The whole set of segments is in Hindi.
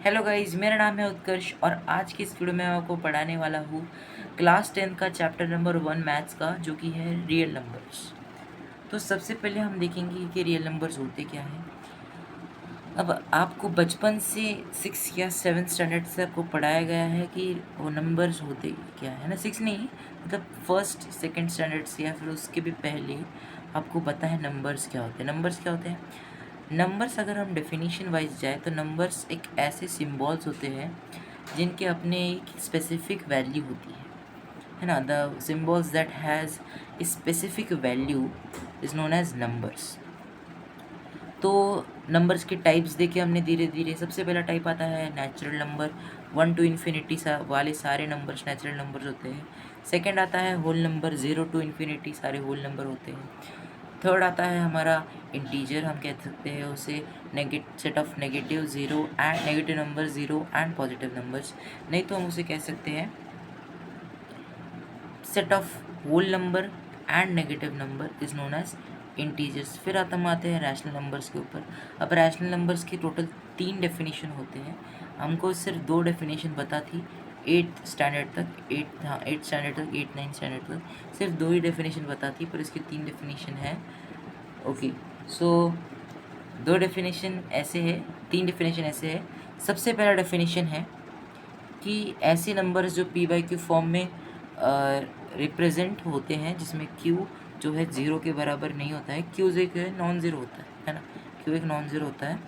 हेलो गाइस, मेरा नाम है उत्कर्ष और आज की इस वीडियो में मैं आपको पढ़ाने वाला हूँ क्लास 10 का चैप्टर नंबर 1 मैथ्स का, जो कि है रियल नंबर्स। तो सबसे पहले हम देखेंगे कि रियल नंबर्स होते क्या हैं। अब आपको बचपन से 6 या 7 स्टैंडर्ड से आपको पढ़ाया गया है कि वो नंबर्स होते क्या है ना। 6 नहीं, मतलब फर्स्ट सेकंड स्टैंडर्ड से या फिर उसके भी पहले आपको पता है नंबर्स क्या होते हैं। नंबर्स क्या होते हैं? नंबर्स अगर हम डेफिनेशन वाइज जाए तो नंबर्स एक ऐसे सिम्बॉल्स होते हैं जिनके अपने एक स्पेसिफिक वैल्यू होती है ना। The symbols that has specific value is known as numbers. तो नंबर्स के टाइप्स देखे हमने धीरे धीरे। सबसे पहला टाइप आता है नेचुरल नंबर, 1 टू इन्फिनिटी वाले सारे नंबर्स नेचुरल नंबर्स होते हैं। सेकंड आता है होल नंबर, 0 टू इन्फिनिटी सारे होल नंबर होते हैं। थर्ड आता है हमारा इंटीजर, हम कह सकते हैं उसे set of negative zero and negative number, zero and positive numbers. नहीं तो हम उसे कह सकते हैं set of whole number and negative number is known as integers. फिर हम आते हैं रैशनल नंबर्स के ऊपर। अब रैशनल नंबर्स की टोटल 3 डेफिनेशन होते हैं। हमको सिर्फ 2 डेफिनेशन पता थी 8 स्टैंडर्ड तक, 8 स्टैंडर्ड तक, 8 9 स्टैंडर्ड तक सिर्फ 2 ही डेफिनेशन पता थी, पर इसकी 3 डेफिनेशन है। ओके, सो 2 डेफिनेशन ऐसे है, 3 डेफिनेशन ऐसे है। सबसे पहला डेफिनेशन है कि ऐसे नंबर्स जो p बाई क्यू फॉर्म में रिप्रेजेंट होते हैं, जिसमें q जो है 0 के बराबर नहीं होता है। q एक नॉन ज़ीरो होता है ना। q एक नॉन ज़ीरो होता है,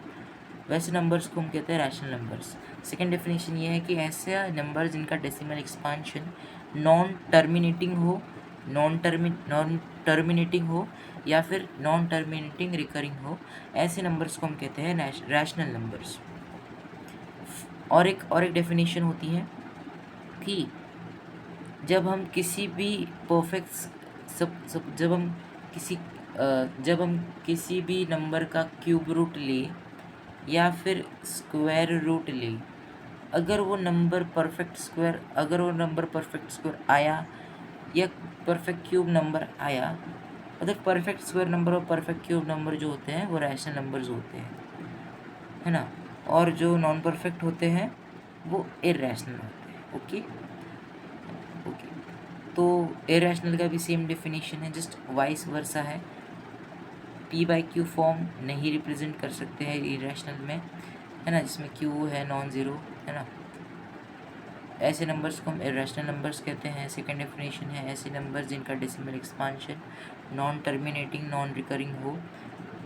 वैसे नंबर्स को हम कहते हैं रैशनल नंबर्स। सेकेंड डेफिनेशन ये है कि ऐसे नंबर जिनका डेसिमल एक्सपांशन नॉन टर्मिनेटिंग हो या फिर नॉन टर्मिनेटिंग रिकरिंग हो, ऐसे नंबर्स को हम कहते हैं रैशनल नंबर्स। और एक डेफिनेशन होती है कि जब हम किसी भी जब हम किसी भी नंबर का क्यूब रूट ले या फिर स्क्वायर रूट ले, अगर वो नंबर परफेक्ट स्क्वायर आया या परफेक्ट क्यूब नंबर आया, मतलब परफेक्ट स्क्वायर नंबर और परफेक्ट क्यूब नंबर जो होते हैं वो रैशनल नंबर्स होते हैं, है ना। और जो नॉन परफेक्ट होते हैं वो इरैशनल होते हैं। ओके, तो इरैशनल का भी सेम डेफिनेशन है, जस्ट वाइस वर्सा है। p बाई क्यू फॉर्म नहीं रिप्रेजेंट कर सकते हैं इरैशनल में, है ना, जिसमें q है नॉन ज़ीरो, है ना। ऐसे नंबर्स को हम इरैशनल नंबर्स कहते हैं। सेकंड डेफिनेशन है ऐसे नंबर्स जिनका decimal expansion non terminating non recurring हो,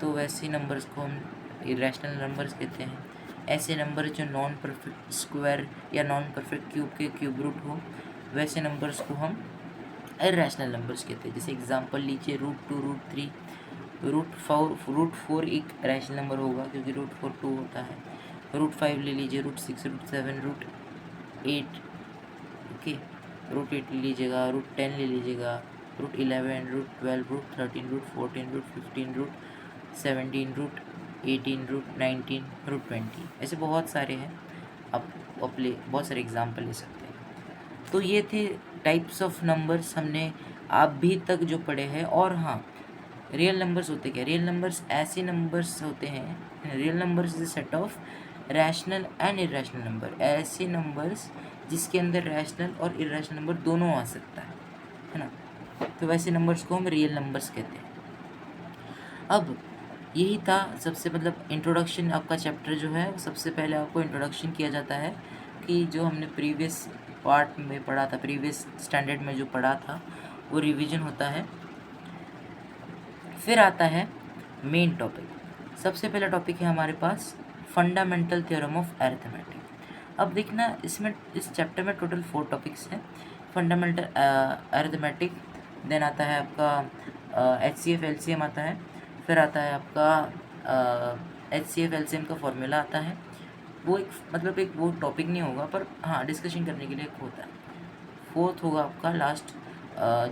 तो वैसे नंबर्स को हम इरैशनल नंबर्स कहते हैं। ऐसे नंबर जो नॉन परफेक्ट स्क्वायर या नॉन परफेक्ट क्यूब के क्यूब रूट हो, वैसे नंबर्स को हम इरैशनल नंबर्स कहते हैं। जैसे एग्जांपल लीजिए, √2, √3, √4 एक रैशनल नंबर होगा क्योंकि √4 2 होता है। √5 ले लीजिए, √6, √7, √8, ओके, √8 ले लीजिएगा, √10 ले लीजिएगा, √11, √12, √13, √14, √15, √17, √18, √19, √20, ऐसे बहुत सारे हैं। आप बहुत सारे एग्जाम्पल ले सकते हैं। तो ये थे टाइप्स ऑफ नंबर्स हमने अभी तक जो पढ़े हैं। और हाँ, रियल नंबर्स होते क्या? रियल नंबर्स ऐसे नंबर्स होते हैं, real numbers is a set of rational and irrational number. ऐसे नंबर्स जिसके अंदर रैशनल और इरैशनल नंबर दोनों आ सकता है ना। तो वैसे नंबर्स को हम रियल नंबर्स कहते हैं। अब यही था सबसे, मतलब इंट्रोडक्शन। आपका चैप्टर जो है, सबसे पहले आपको इंट्रोडक्शन किया जाता है कि जो हमने प्रीवियस पार्ट में पढ़ा था, प्रीवियस स्टैंडर्ड में जो पढ़ा था, वो रिवीजन होता है। फिर आता है मेन टॉपिक। सबसे पहला टॉपिक है हमारे पास फंडामेंटल थ्योरम ऑफ अरिथमेटिक। अब देखना, इसमें इस चैप्टर में टोटल 4 टॉपिक्स हैं। फंडामेंटल अरिथमेटिक, देन आता है आपका HCF LCM आता है, फिर आता है आपका HCF LCM का फॉर्मूला आता है। वो एक, मतलब एक वो टॉपिक नहीं होगा, पर हाँ डिस्कशन करने के लिए एक होता है। फोर्थ होगा आपका लास्ट,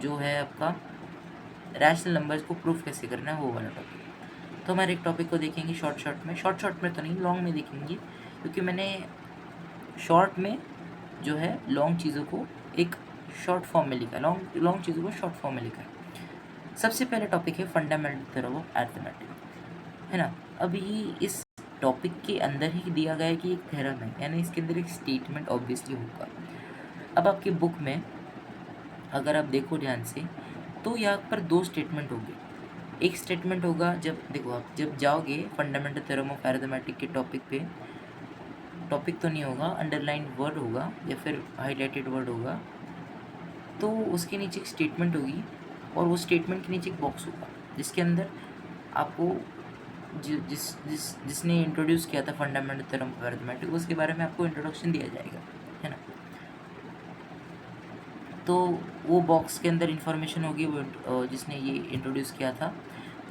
जो है आपका रैशनल नंबर्स को प्रूफ कैसे करना है, वो वाला टॉपिक। तो हमारे एक टॉपिक को देखेंगे शॉर्ट में तो नहीं, लॉन्ग में देखेंगे, क्योंकि मैंने शॉर्ट में जो है लॉन्ग चीज़ों को एक शॉर्ट फॉर्म में लिखा है, लॉन्ग चीज़ों को शॉर्ट फॉर्म में लिखा है। सबसे पहले टॉपिक है फंडामेंटल थ्योरम ऑफ अरिथमेटिक, है ना। अभी इस टॉपिक के अंदर ही दिया गया है कि एक थ्योरम है, यानी इसके अंदर एक स्टेटमेंट ऑब्वियसली होगा। अब आपकी बुक में अगर आप देखो ध्यान से तो यहाँ पर दो स्टेटमेंट होंगे। एक स्टेटमेंट होगा जब देखो आप जब जाओगे फंडामेंटल थ्योरम ऑफ अरिथमेटिक के टॉपिक पे, टॉपिक तो नहीं होगा, अंडरलाइन वर्ड होगा या फिर हाईलाइटेड वर्ड होगा, तो उसके नीचे एक स्टेटमेंट होगी और वो स्टेटमेंट के नीचे एक बॉक्स होगा जिसके अंदर आपको जिसने इंट्रोड्यूस किया था फंडामेंटल थ्योरम ऑफ अरिथमेटिक उसके बारे में आपको इंट्रोडक्शन दिया जाएगा, है ना। तो वो बॉक्स के अंदर इंफॉर्मेशन होगी वो जिसने ये इंट्रोड्यूस किया था।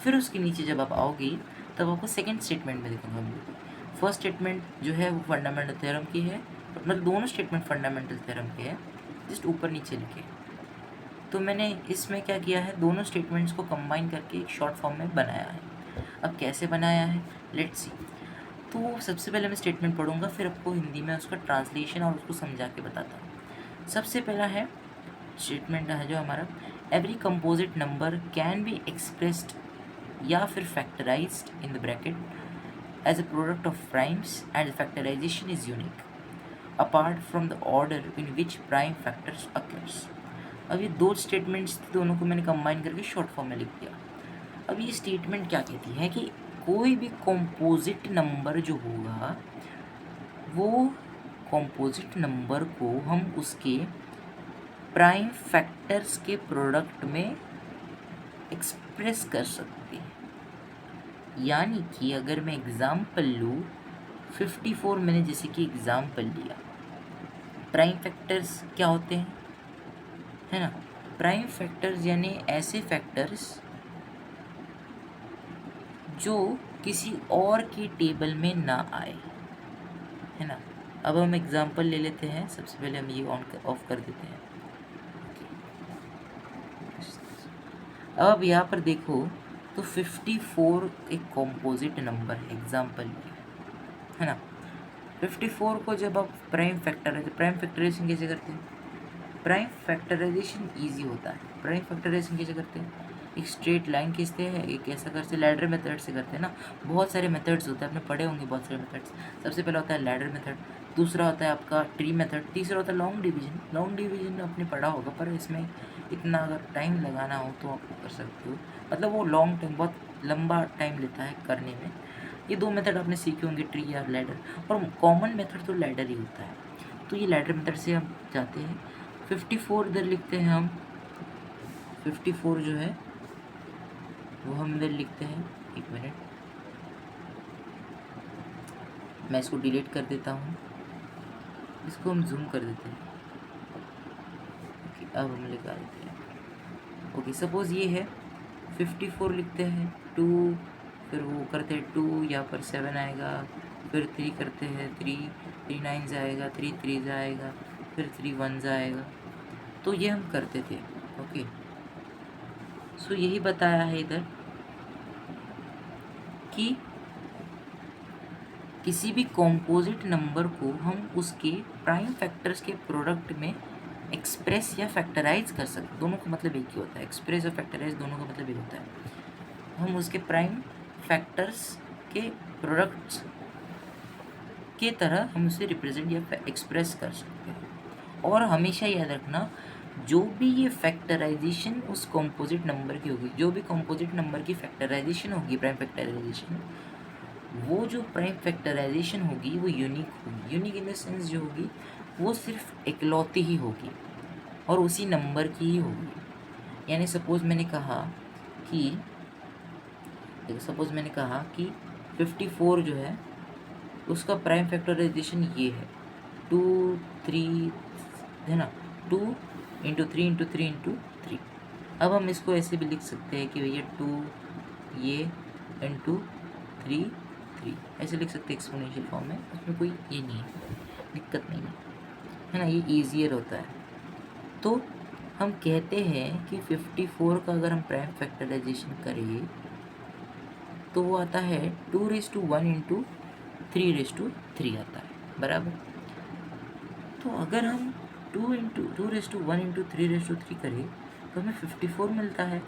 फिर उसके नीचे जब आप आओगे तब आपको सेकंड स्टेटमेंट में देखूँगा मिलेगी। फर्स्ट स्टेटमेंट जो है वो फंडामेंटल थ्योरम की है, मतलब दोनों स्टेटमेंट फंडामेंटल थ्योरम के हैं, जस्ट ऊपर नीचे लिखे। तो मैंने इसमें क्या किया है, दोनों स्टेटमेंट्स को कंबाइन करके एक शॉर्ट फॉर्म में बनाया है। अब कैसे बनाया है, लेट्स सी। तो सबसे पहले मैं स्टेटमेंट पढ़ूंगा, फिर आपको हिंदी में उसका ट्रांसलेशन और उसको समझा के बताता हूँ। सबसे पहला है स्टेटमेंट है जो हमारा, every composite number can be expressed या फिर factorised in the bracket as a product of primes and factorisation is unique apart from the order in which prime factors occurs. अब ये दो स्टेटमेंट्स थे, दोनों को मैंने कंबाइन करके शॉर्ट फॉर्म में लिख दिया। अब ये स्टेटमेंट क्या कहती है कि कोई भी कंपोजिट नंबर जो होगा वो कंपोजिट नंबर को हम उसके प्राइम फैक्टर्स के प्रोडक्ट में एक्सप्रेस कर सकते हैं। यानी कि अगर मैं एग्जाम्पल लूँ 54, मैंने जैसे कि एग्जाम्पल लिया, प्राइम फैक्टर्स क्या होते हैं, है ना। प्राइम फैक्टर्स यानी ऐसे फैक्टर्स जो किसी और की टेबल में ना आए, है ना। अब हम एग्जाम्पल ले लेते हैं, सबसे पहले हम ये ऑफ कर देते हैं। अब यहाँ पर देखो तो 54 एक कंपोजिट नंबर है, एग्जाम्पल है ना। 54 को जब आप प्राइम फैक्टराइजेशन कैसे करते हैं, प्राइम फैक्टराइजेशन इजी होता है। प्राइम फैक्टराइजेशन कैसे करते हैं, एक स्ट्रेट लाइन खींचते हैं, एक ऐसा करते हैं, लैडर मेथड से करते हैं ना। बहुत सारे मेथड्स होते हैं, आपने पढ़े होंगे बहुत सारे मेथड्स। सबसे पहला होता है लैडर मेथड, दूसरा होता है आपका ट्री मेथड, तीसरा होता है लॉन्ग डिवीजन। लॉन्ग डिवीजन आपने पढ़ा होगा, पर इसमें इतना अगर टाइम लगाना हो तो आप कर सकते हो, मतलब वो लॉन्ग टाइम, बहुत लंबा टाइम लेता है करने में। ये दो मेथड आपने सीखे होंगे, ट्री या लैडर, और कॉमन मेथड तो लैडर ही होता है। तो ये लैडर मेथड से हम जाते हैं। 54 इधर लिखते हैं हम, 54 जो है वो हम इधर लिखते हैं, एक मिनट मैं इसको डिलीट कर देता हूँ, इसको हम जूम कर देते हैं। ओके, अब हम लिखा देते हैं। ओके, सपोज़ ये है 54 लिखते हैं, 2 फिर वो करते हैं 2, यहाँ पर 7 आएगा, फिर 3 करते हैं, 3 9 आएगा, 3 3 आएगा, फिर 3 1 आएगा। तो ये हम करते थे। ओके, सो यही बताया है इधर कि किसी भी कॉम्पोजिट नंबर को हम उसके प्राइम फैक्टर्स के प्रोडक्ट में एक्सप्रेस या फैक्टराइज कर सकते। दोनों का मतलब एक ही होता है, एक्सप्रेस और फैक्टराइज दोनों का मतलब एक होता है। हम उसके प्राइम फैक्टर्स के प्रोडक्ट्स के तरह हम उसे रिप्रेजेंट या एक्सप्रेस कर सकते हैं। और हमेशा याद रखना, जो भी ये फैक्टराइजेशन उस कंपोजिट नंबर की होगी, जो भी कंपोजिट नंबर की फैक्टराइजेशन होगी, प्राइम फैक्टराइजेशन, वो जो प्राइम फैक्टराइजेशन होगी वो यूनिक होगी। यूनिक इन द सेंस जो होगी वो सिर्फ इकलौती ही होगी और उसी नंबर की ही होगी। यानी सपोज़ मैंने कहा कि 54 जो है उसका प्राइम फैक्टराइजेशन ये है 2 3, है ना, 2 इंटू 3 इंटू 3 इंटू 3। अब हम इसको ऐसे भी लिख सकते हैं कि भैया 2 ये इंटू 3 3, ऐसे लिख सकते हैं एक्सपोनेंशियल फॉर्म में, उसमें कोई ये नहीं है, दिक्कत नहीं है ना, ये ईजियर होता है। तो हम कहते हैं कि 54 का अगर हम प्राइम फैक्टराइजेशन करें तो वो आता है 2⁻1 इंटू 3⁻3 आता है, बराबर। तो अगर हम 2⁻1 इंटू 3⁻3 करें तो हमें 54 मिलता है,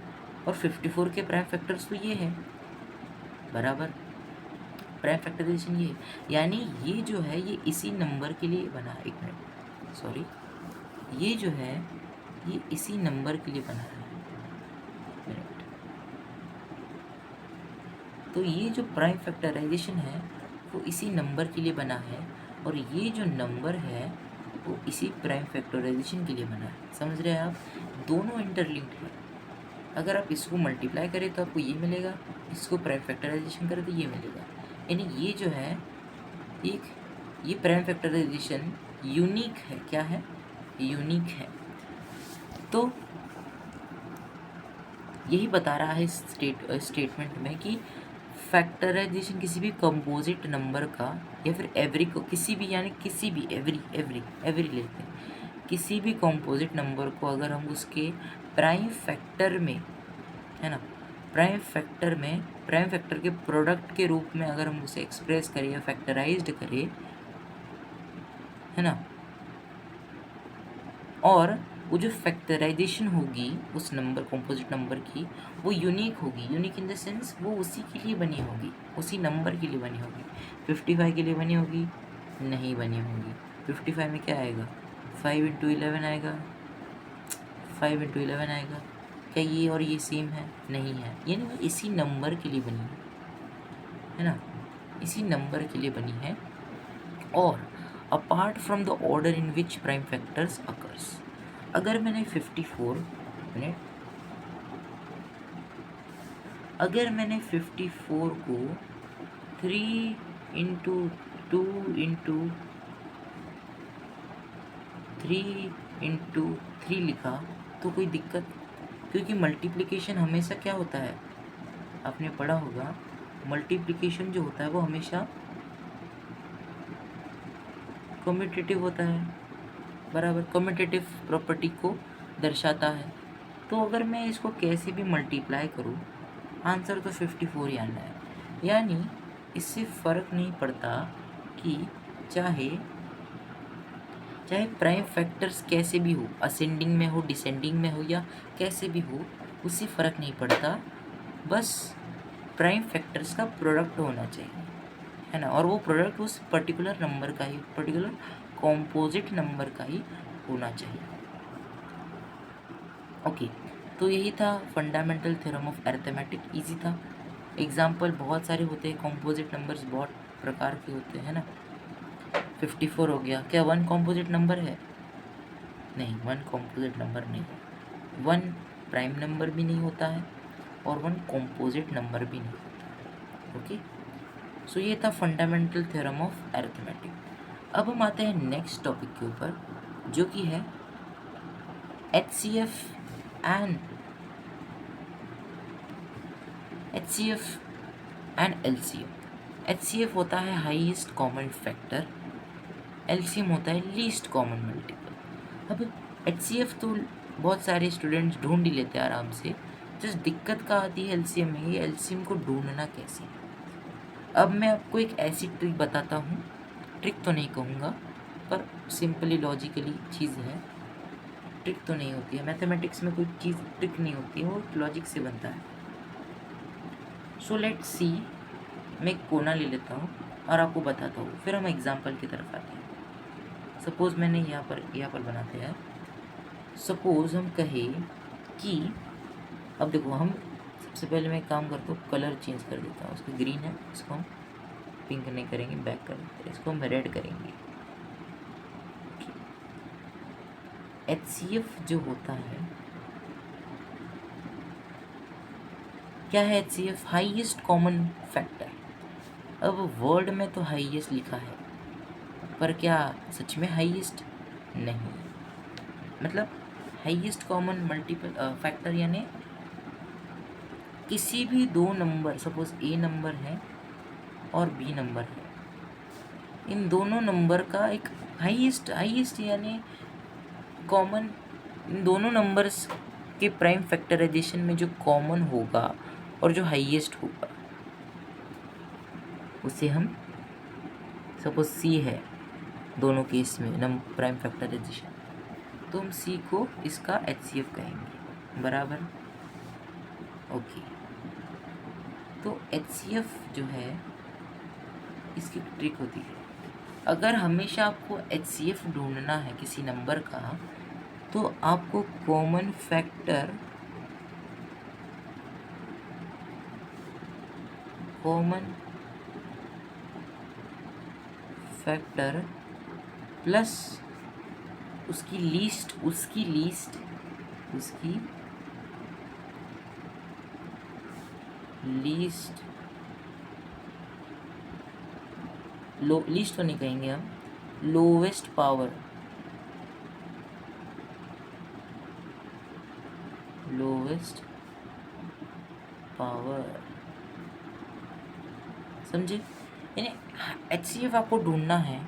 और 54 के प्राइम फैक्टर्स तो ये है, बराबर। प्राइम फैक्टराइजेशन ये, यानी ये जो है ये इसी नंबर के लिए बना है। 1 मिनट, सॉरी, ये जो है ये इसी नंबर के लिए बना है। मिनट, तो ये जो प्राइम फैक्टराइजेशन है वो इसी नंबर के लिए बना है, और ये जो नंबर है वो इसी प्राइम फैक्टराइजेशन के लिए बना है। समझ रहे हैं आप, दोनों इंटरलिंक्ड है। अगर आप इसको मल्टीप्लाई करें तो आपको ये मिलेगा, इसको प्राइम फैक्टराइजेशन करें तो ये मिलेगा। यानी ये जो है एक, ये प्राइम फैक्टराइजेशन यूनिक है। क्या है? यूनिक है। तो यही बता रहा है स्टेटमेंट में कि फैक्टराइजेशन किसी भी कंपोजिट नंबर का या फिर एवरी को, किसी भी, यानी किसी भी एवरी लेते हैं, किसी भी कंपोजिट नंबर को अगर हम उसके प्राइम फैक्टर में, है ना, प्राइम फैक्टर के प्रोडक्ट के रूप में अगर हम उसे एक्सप्रेस करें या फैक्टराइज्ड करें, है ना, और वो जो फैक्टराइजेशन होगी उस नंबर, कंपोजिट नंबर की, वो यूनिक होगी। यूनिक इन द सेंस वो उसी के लिए बनी होगी, उसी नंबर के लिए बनी होगी। 55 के लिए बनी होगी? नहीं बनी होगी। 55 में क्या आएगा? 5 इंटू 11 आएगा, 5 इंटू 11 आएगा। क्या ये और ये सेम है? नहीं है। यानी वो इसी नंबर के लिए बनी है ना, इसी नंबर के लिए बनी है। और apart from the order in which prime factors occurs, अगर मैंने 54 मिनट, अगर मैंने 54 को 3 इंटू 2 इंटू 3 इंटू 3 लिखा तो कोई दिक्कत? क्योंकि मल्टीप्लिकेशन हमेशा क्या होता है, आपने पढ़ा होगा, मल्टीप्लिकेशन जो होता है वो हमेशा कम्यूटेटिव होता है, बराबर, कम्यूटेटिव प्रॉपर्टी को दर्शाता है। तो अगर मैं इसको कैसे भी मल्टीप्लाई करूँ, आंसर तो 54 ही आना है। यानी इससे फ़र्क नहीं पड़ता कि चाहे प्राइम फैक्टर्स कैसे भी हो, असेंडिंग में हो, डिसेंडिंग में हो, या कैसे भी हो, उससे फ़र्क नहीं पड़ता, बस प्राइम फैक्टर्स का प्रोडक्ट होना चाहिए, है ना, और वो प्रोडक्ट उस पर्टिकुलर नंबर का ही, पर्टिकुलर कॉम्पोजिट नंबर का ही होना चाहिए। ओके, तो यही था fundamental theorem of arithmetic. Easy था। एग्जाम्पल बहुत सारे होते हैं, कॉम्पोजिट नंबर्स बहुत प्रकार के होते हैं ना। 54 हो गया, क्या 1 कॉम्पोजिट नंबर है? नहीं, 1 कॉम्पोजिट नंबर नहीं है। 1 प्राइम नंबर भी नहीं होता है और 1 कॉम्पोजिट नंबर भी नहीं होता है। ओके, सो ये था फंडामेंटल थ्योरम ऑफ अरिथमेटिक। अब हम आते हैं नेक्स्ट टॉपिक के ऊपर, जो कि है HCF एंड LCM। HCF होता है हाईएस्ट कॉमन फैक्टर, LCM होता है लीस्ट कॉमन मल्टीपल। अब HCF तो बहुत सारे स्टूडेंट्स ढूंढ ही लेते हैं आराम से, जस्ट दिक्कत का आती है LCM में, ये LCM को ढूंढना कैसे। अब मैं आपको एक ऐसी ट्रिक बताता हूँ, ट्रिक तो नहीं कहूँगा पर सिंपली लॉजिकली चीज़ है। ट्रिक तो नहीं होती है, मैथमेटिक्स में कोई चीज़ ट्रिक नहीं होती है, वो लॉजिक से बनता है। सो लेट्स सी, मैं एक कोना ले लेता हूँ और आपको बताता हूँ, फिर हम एग्जाम्पल की तरफ आते हैं। सपोज़ मैंने यहाँ पर बनाते हैं, सपोज़ हम कहें कि, अब देखो, हम सबसे पहले मैं एक काम करता हूँ, कलर चेंज कर देता हूँ। उसको ग्रीन है, इसको हम पिंक नहीं करेंगे, बैक कर देते हैं, इसको हम रेड करेंगे। HCF जो होता है, क्या है HCF? Highest common factor. अब वर्ड में तो हाईएस्ट लिखा है, पर क्या सच में हाईएस्ट? नहीं, मतलब हाईएस्ट कॉमन मल्टीपल फैक्टर यानी किसी भी दो नंबर, सपोज A नंबर है और B नंबर है, इन दोनों नंबर का एक हाईएस्ट यानी कॉमन, इन दोनों नंबर्स के प्राइम फैक्टराइजेशन में जो कॉमन होगा और जो हाईएस्ट होगा उसे हम, सपोज C है दोनों केस में प्राइम फैक्टराइजेशन, तो हम C को इसका HCF कहेंगे, बराबर। ओके, तो HCF जो है इसकी ट्रिक होती है, अगर हमेशा आपको HCF ढूंढना है किसी नंबर का, तो आपको कॉमन फैक्टर प्लस उसकी लीस्ट लीस्ट तो नहीं कहेंगे हम, लोवेस्ट पावर, समझे? यानी HCF आपको ढूंढना है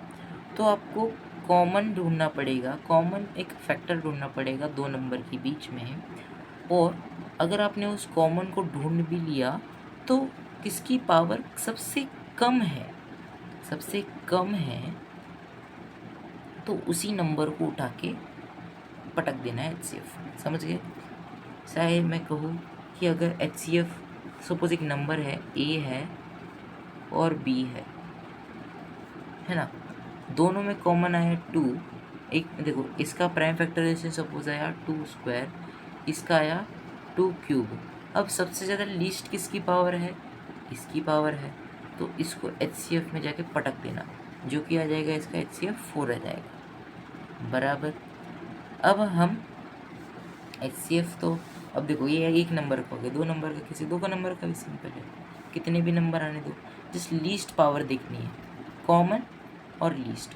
तो आपको कॉमन ढूंढना पड़ेगा, कॉमन एक फैक्टर ढूंढना पड़ेगा दो नंबर के बीच में। और अगर आपने उस कॉमन को ढूंढ भी लिया तो किसकी पावर सबसे कम है तो उसी नंबर को उठा के पटक देना है HCF, समझ गए? चाहे मैं कहूँ कि अगर HCF सपोज एक नंबर है A है और B है ना, दोनों में कॉमन आया 2, एक देखो इसका प्राइम फैक्टराइजेशन सपोज आया 2², इसका आया 2³। अब सबसे ज़्यादा लीस्ट किसकी पावर है? इसकी पावर है, तो इसको HCF में जाके पटक देना, जो कि आ जाएगा इसका HCF 4 आ जाएगा बराबर। अब हम HCF तो अब देखो ये एक नंबर का हो गया, दो नंबर का, किसी दो का नंबर का भी सिंपल है, कितने भी नंबर आने दो, जस्ट लीस्ट पावर देखनी है, कॉमन और लीस्ट।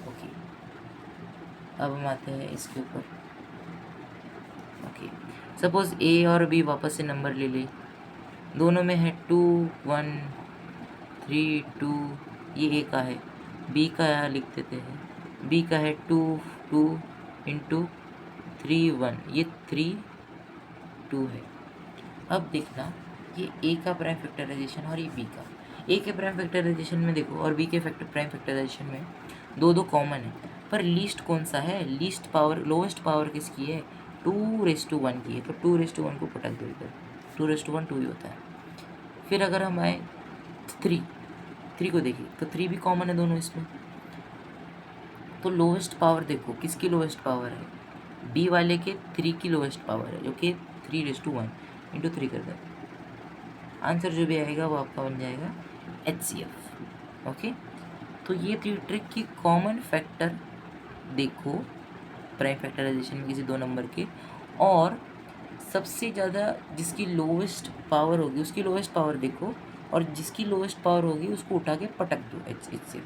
ओके, अब हम आते हैं इसके ऊपर। ओके, सपोज A और B वापस से नंबर ले ले, दोनों में है 2 1 3 2, ये A का है, B का यहाँ लिख देते हैं, B का है 2 2 इंटू 3 1, ये 3 2 है। अब देखना ये A का प्राइम फैक्टराइजेशन और ये B का, A के प्राइम फैक्टराइजेशन में देखो और B के प्राइम फैक्टराइजेशन में दो कॉमन है, पर लीस्ट कौन सा है? लीस्ट पावर, लोवेस्ट पावर किसकी है? 2:1 की है, तो 2:1 को पटक दो इधर, 2:1 2 ही होता है। फिर अगर हम आए 3 को देखिए तो 3 भी कॉमन है दोनों इसमें, तो लोवेस्ट पावर देखो किसकी लोवेस्ट पावर है? B वाले के 3 की लोवेस्ट पावर है, जो कि 3:1 इंटू 3 कर दो, आंसर जो भी आएगा वो आपका बन जाएगा HCF। ओके, तो ये थी ट्रिक की कॉमन फैक्टर देखो प्राइम फैक्टराइजेशन में किसी दो नंबर के, और सबसे ज़्यादा जिसकी लोवेस्ट पावर होगी उसकी लोवेस्ट पावर देखो, और जिसकी लोवेस्ट पावर होगी उसको उठा के पटक दो HCF,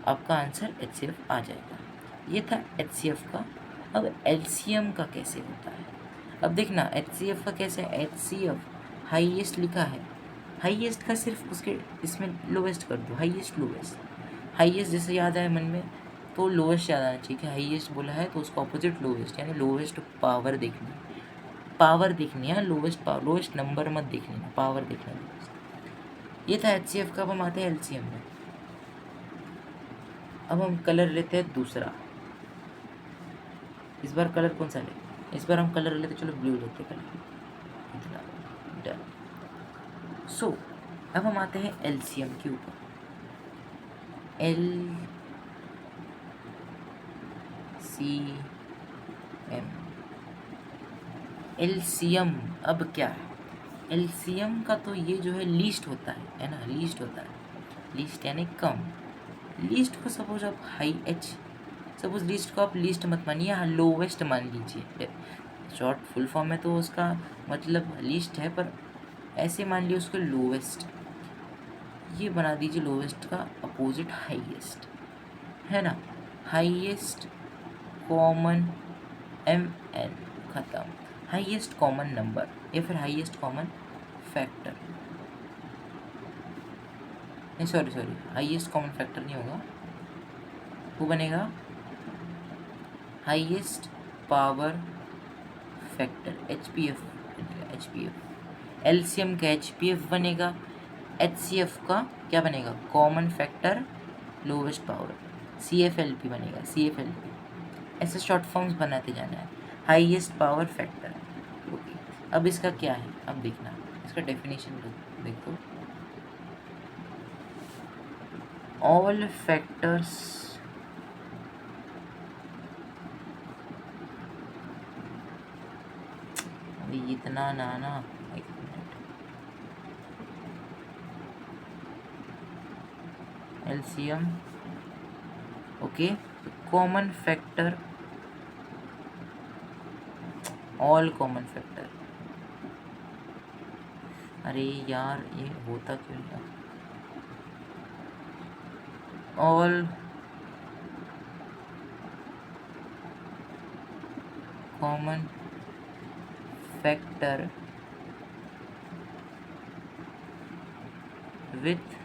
आपका आंसर HCF आ जाएगा। ये था HCF का। अब LCM का कैसे होता है? अब देखना HCF का कैसे है, HCF हाईएस्ट लिखा है, हाईएस्ट का सिर्फ उसके इसमें लोवेस्ट कर दो, हाईएस्ट जैसे याद आए मन में तो लोवेस्ट याद आना चाहिए कि हाईएस्ट बोला है तो उसका ऑपोजिट लोवेस्ट, यानी लोवेस्ट पावर देखनी है, लोवेस्ट नंबर मत देखनी है, पावर देखना है। ये था HCF का। अब हम आते हैं LCM में। अब हम कलर लेते हैं दूसरा, इस बार कलर कौन सा ले? इस बार हम कलर लेते, चलो ब्लू लेते कलर, इतना डन। सो अब हम आते हैं LCM के ऊपर। LCM अब क्या है? LCM का तो ये जो है लीस्ट होता है ना, लीस्ट यानी कम। लीस्ट को सपोज आप सपोज लीस्ट को आप लीस्ट मत मानिए, हाँ लोवेस्ट मान लीजिए, शॉर्ट फुल फॉर्म में तो उसका मतलब लीस्ट है, पर ऐसे मान लीजिए उसको लोवेस्ट, ये बना दीजिए लोवेस्ट का अपोजिट हाईएस्ट, है ना, हाईएस्ट कॉमन MN खत्म, हाईएस्ट कॉमन नंबर या फिर हाईएस्ट कॉमन फैक्टर, नहीं सॉरी हाईएस्ट कॉमन फैक्टर नहीं होगा, वो बनेगा highest power factor, HPF। LCM का HPF बनेगा, HCF का क्या बनेगा? Common factor lowest power, CFLP बनेगा, ऐसे शॉर्ट फॉर्म्स बनाते जाना है, हाईएस्ट पावर फैक्टर। ओके, अब इसका क्या है? अब देखना इसका डेफिनेशन देखो, ऑल फैक्टर्स इतना ना, एक minute, LCM, okay, common factor, all common factor, अरे यार ये होता क्यों नहीं, all common factor with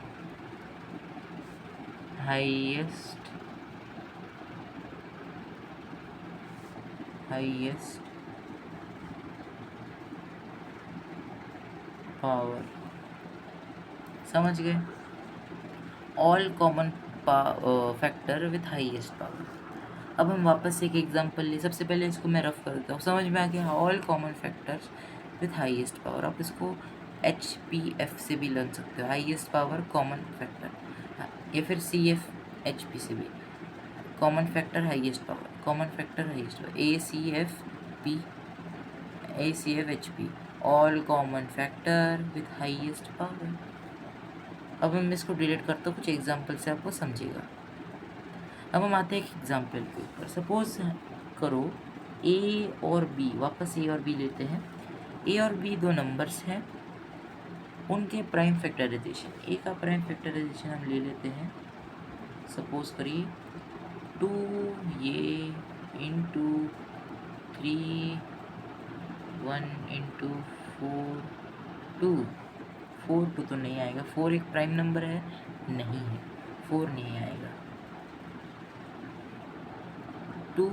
highest power, समझ गए, all common factor with highest power. अब हम वापस से एक एग्जांपल ले, सबसे पहले इसको मैं रफ कर देता हूँ, समझ में आ गया, all common factors with highest power. आप इसको HPF से भी लग सकते हो, हाईएस्ट पावर कॉमन फैक्टर, या फिर CFHP से भी, common factor highest power, common factor highest power, ACFHP, all common factor with highest power. अब मैं इसको डिलीट करता हूँ, कुछ एग्जांपल से आपको समझेगा। अब हम आते हैं एक एग्जांपल के ऊपर, सपोज करो A और B, वापस A और B लेते हैं, A और B दो नंबर्स हैं, उनके प्राइम फैक्टराइजेशन, A का प्राइम फैक्टराइजेशन हम ले लेते हैं, सपोज करिए 2 ये इंटू 3 1 इंटू 4 2, 4 2 तो नहीं आएगा, 4 एक प्राइम नंबर है, नहीं है, 4 नहीं आएगा, 2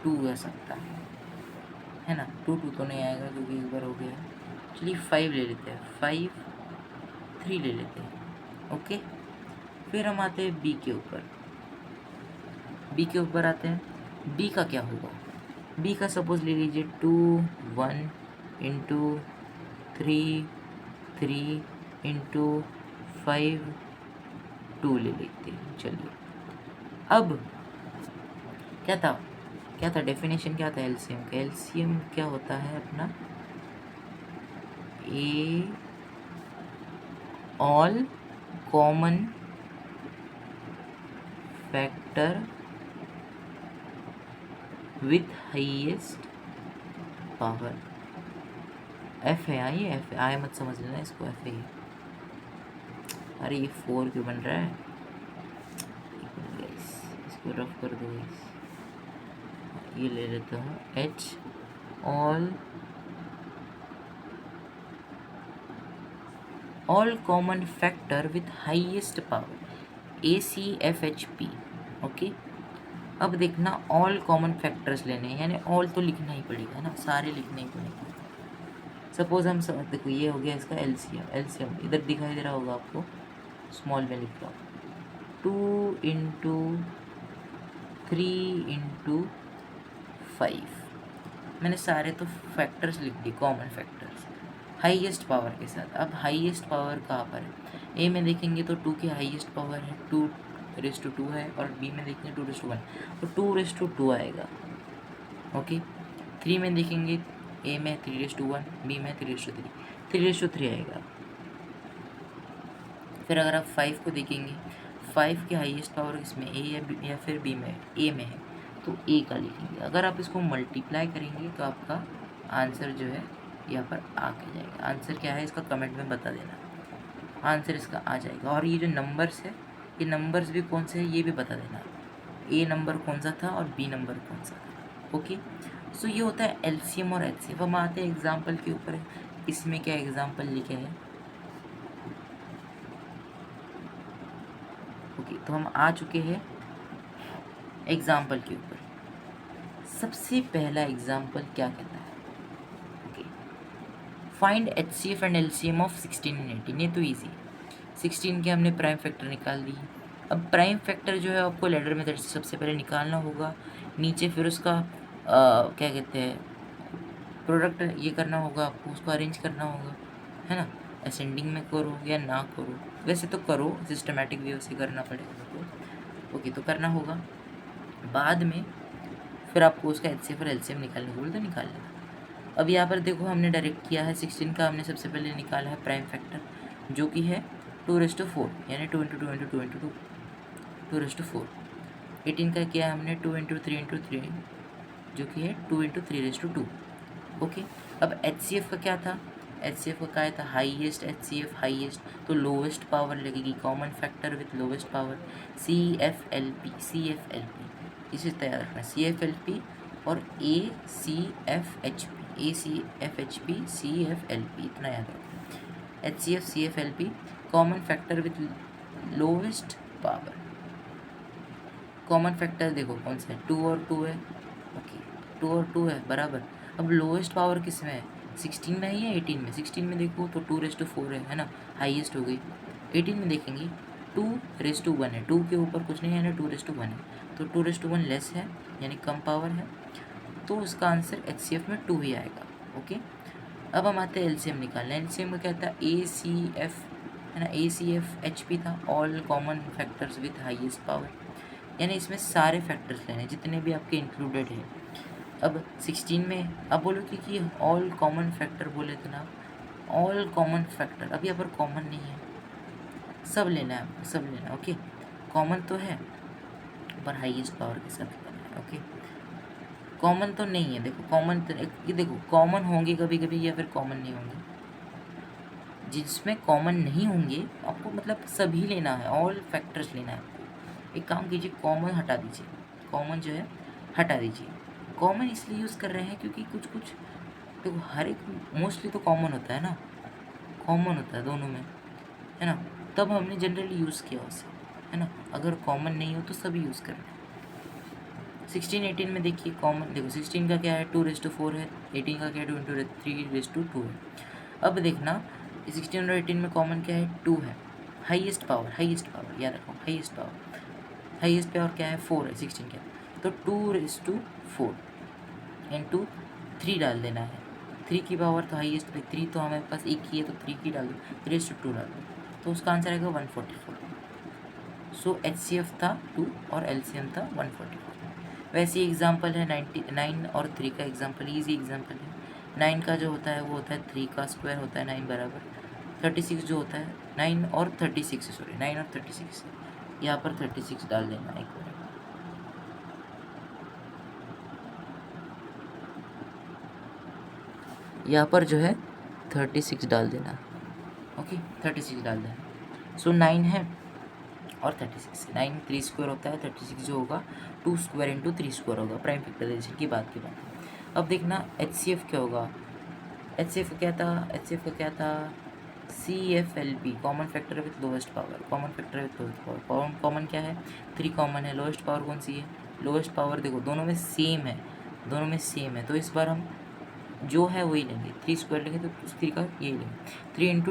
2 आ सकता है ना, 2 2 तो नहीं आएगा क्योंकि एक बार हो गया है। चलिए 5 ले लेते हैं, 5 3 ले लेते हैं, ओके। फिर हम आते हैं बी के ऊपर आते हैं, बी का क्या होगा, बी का सपोज ले लीजिए 2 1 इंटू 3 3 इंटू 5 2 ले लेते हैं। चलिए अब क्या था डेफिनेशन, क्या था एलसीएम का, एलसीएम क्या होता है अपना, a all common factor with highest power, F है, आई एफ है, आई मत समझ लेना इसको, एफ है। अरे ये 4 क्यों बन रहा है, इसको रफ कर दो, ये ले लेता हूँ, H all common factor with highest power, ACFHP, okay. अब देखना ऑल कॉमन फैक्टर्स लेने हैं, यानी ऑल तो लिखना ही पड़ेगा ना, सारे लिखने ही पड़ेंगे। सपोज हम देखो ये हो गया इसका एलसीएम इधर दिखाई दे रहा होगा आपको, स्मॉल में लिख रहा हूँ, 2 इंटू 3 इंटू 5, मैंने सारे तो फैक्टर्स लिख दिए, कॉमन फैक्टर्स हाईएस्ट पावर के साथ। अब हाईएस्ट पावर कहाँ पर है, ए में देखेंगे तो 2 की हाईएस्ट पावर है 2 है, और बी में देखेंगे 2:1, तो 2:2 आएगा, ओके। 3 में देखेंगे, ए में 3:1, बी में 3:3 आएगा। फिर अगर आप 5 को देखेंगे, 5 की हाईएस्ट पावर इसमें ए या फिर बी में, ए में है तो ए का लिखेंगे। अगर आप इसको मल्टीप्लाई करेंगे तो आपका आंसर जो है यहाँ पर आके जाएगा। आंसर क्या है इसका कमेंट में बता देना, आंसर इसका आ जाएगा। और ये जो नंबर्स है, ये नंबर्स भी कौन से हैं ये भी बता देना, ए नंबर कौन सा था और बी नंबर कौन सा था, ओके। सो ये होता है एलसीएम और एचसीएफ। हम आते हैं एग्जाम्पल के ऊपर, इसमें क्या एग्जाम्पल लिखे हैं, ओके। तो हम आ चुके हैं एग्जाम्पल के ऊपर। सबसे पहला एग्जाम्पल क्या कहता है, okay, find HCF and LCM of 16 and 18। ये तो ईजी, 16 के हमने प्राइम फैक्टर निकाल दी। अब प्राइम फैक्टर जो है आपको लैडर मेथड से सबसे पहले निकालना होगा, नीचे फिर उसका क्या कहते हैं प्रोडक्ट ये करना होगा आपको, उसको अरेंज करना होगा, है ना। असेंडिंग में करो या ना करो, वैसे तो करो, सिस्टमेटिक वे से करना पड़ेगा आपको। ओके, तो करना होगा। बाद में फिर आपको उसका HCF और LCM निकालने को बोले तो निकाल लेना। अब यहाँ पर देखो हमने डायरेक्ट किया है 16 का, हमने सबसे पहले निकाला है प्राइम फैक्टर जो कि है 2/4 यानी 2 × 2 × 2 × 2 2/4। 18 का किया हमने 2 × 3 × 3 जो कि है 2 × 3/2। ओके, अब HCF का क्या था, HCF का क्या था, हाईएस्ट HCF हाईएस्ट, तो लोवेस्ट पावर लगेगी, common factor with lowest power, CFLP इसे तैयार रखना, CFLP और ACFHP CFLP इतना याद रखना। HCF CFLP common factor with lowest power, common factor देखो कौन सा है, 2 और 2 है। ओके, 2 और 2 है बराबर। अब लोवेस्ट पावर किस में है, 16 में है या 18 में, 16 में देखो तो 2/4 है ना, हाईएस्ट हो गई। 18 में देखेंगे 2/1 है, 2 के ऊपर कुछ नहीं है यानी 2/1 है, तो 2/1 लेस है यानी कम पावर है, तो उसका आंसर HCF में 2 ही आएगा। ओके, अब हम आते हैं LCM निकालने। LCM में क्या था, ACF है ना, ACFHP था, all common factors with highest power, यानी इसमें सारे फैक्टर्स लेने जितने भी आपके इंक्लूडेड हैं। अब 16 में अब बोलो कि ऑल कॉमन फैक्टर बोले थे ना, ऑल कॉमन फैक्टर, अब यहाँ पर कॉमन नहीं है, सब लेना है आपको, सब लेना है। ओके, कॉमन तो है पर हाईएस्ट पावर के साथ लेना है। ओके, कॉमन तो नहीं है, देखो कॉमन तो ये देखो कॉमन होंगे कभी कभी या फिर कॉमन नहीं होंगे, जिसमें कॉमन नहीं होंगे आपको मतलब सभी लेना है, ऑल फैक्टर्स लेना है आपको। एक काम कीजिए, कॉमन हटा दीजिए, कॉमन जो है हटा दीजिए। कॉमन इसलिए यूज़ कर रहे हैं क्योंकि कुछ कुछ देखो हर एक मोस्टली तो कॉमन होता है ना, कॉमन होता है दोनों में, है ना, तब हमने जनरली यूज़ किया उसे, है ना। अगर कॉमन नहीं हो तो सभी यूज़ कर रहे हैं। 16 18 में देखिए कॉमन, देखो 16 का क्या है 2/4 है, 18 का क्या है 2 × 3/2 है। अब देखना 16 और 18 में कॉमन क्या है, 2 है, हाईएस्ट पावर याद रखो, हाईएस्ट पावर क्या है 4 है, 16 क्या है, तो 2/4 इंटू 3 डाल देना है, 3 की पावर तो हाईएस्ट पे 3 तो हमारे पास एक ही है, तो 3 की डाल दो, 3/2 डाल दो, तो उसका आंसर आएगा 144। सो HCF था 2 और LCM था 144। वैसे एग्जाम्पल है 99 और 3 का एग्जाम्पल, ईजी एग्जाम्पल है। 9 का जो होता है वो होता है 3 का स्क्वायर होता है 9 बराबर, 36 जो होता है 9 और 36 सॉरी 9 और 36, यहाँ पर 36 डाल देना एक बार, यहाँ पर जो है 36 डाल देना। ओके, 36 डाल देना। सो 9 है और 36, 9 3 स्क्वायर होता है, 36 जो होगा 2 स्क्वायर इंटू 3 स्क्वायर होगा, प्राइम फैक्टराइजेशन की बात की बात। अब देखना HCF क्या होगा, HCF का क्या था CFLP common factor with lowest power, common factor with lowest power, common क्या है 3 कॉमन है, लोवेस्ट पावर कौन सी है, लोवेस्ट पावर देखो दोनों में सेम है, तो इस बार हम जो है वही लेंगे, 3 स्क्वायर लेंगे तो 3 का यही लेंगे, 3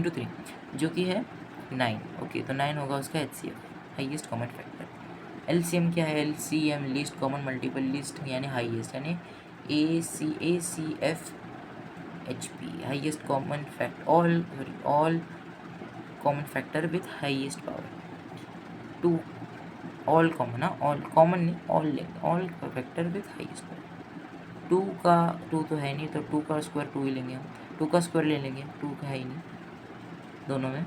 × 3 जो कि है 9। ओके, तो 9 होगा उसका HCF highest common factor. LCM क्या है, LCM least common multiple, least यानी हाईएस्ट, यानी ACF HP highest common fact all common factor with highest power, 2 all common, ना ऑल कॉमन नहीं, ऑल लेंगे, all factor with highest power. 2 तो है नहीं, तो 2 का स्क्वायर 2 ही लेंगे हम, 2 का स्क्वायर ले लेंगे, 2 का है ही नहीं, दोनों में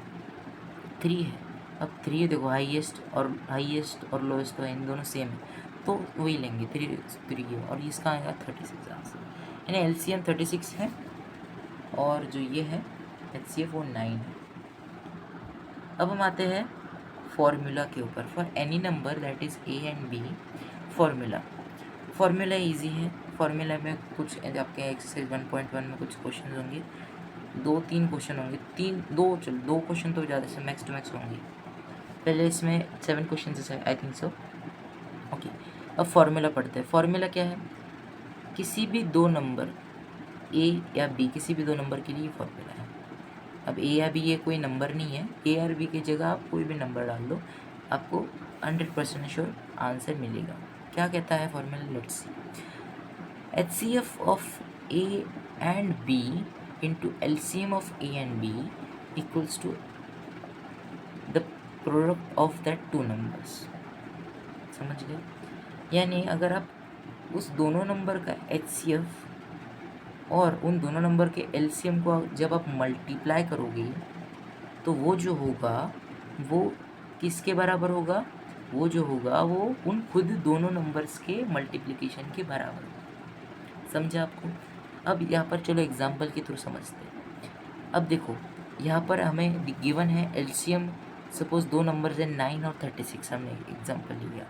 3 है। अब 3 देखो हाईएस्ट और लोएस्ट तो है, इन दोनों सेम है, तो वही लेंगे 3 है, और इसका आएगा 36 आंसर, यानी LCM 36 है और जो ये है HCF वो 9 है। अब हम आते हैं फॉर्मूला के ऊपर, for any number that is A and B, formula easy है। फॉर्मूला में कुछ आपके एक्सरसाइज 1.1 में कुछ क्वेश्चन होंगे, 2-3 क्वेश्चन होंगे, 2 क्वेश्चन तो ज़्यादा से मैक्स टू मैक्स होंगे, पहले इसमें 7 क्वेश्चन है आई थिंक सो। ओके, अब फॉर्मूला पढ़ते हैं। फॉर्मूला क्या है, किसी भी 2 नंबर A या B, किसी भी 2 नंबर के लिए फॉर्मूला है। अब A या B ये कोई नंबर नहीं है, A और B की जगह आप कोई भी नंबर डाल दो, आपको 100% श्योर आंसर मिलेगा। क्या कहता है formula, let's see. HCF of A and B into LCM of A and B equals to the product of that two numbers. समझ गए? यानी अगर आप उस दोनों नंबर का HCF और उन दोनों नंबर के LCM को जब आप मल्टीप्लाई करोगे तो वो जो होगा वो किसके बराबर होगा? वो जो होगा वो उन खुद दोनों नंबर्स के मल्टीप्लिकेशन के बराबर होगा। समझा आपको? अब यहाँ पर चलो एग्जाम्पल के थ्रू समझते हैं। अब देखो यहाँ पर हमें गिवन है LCM, सपोज दो नंबर्स है 9 और 36, हमने एग्जाम्पल लिया।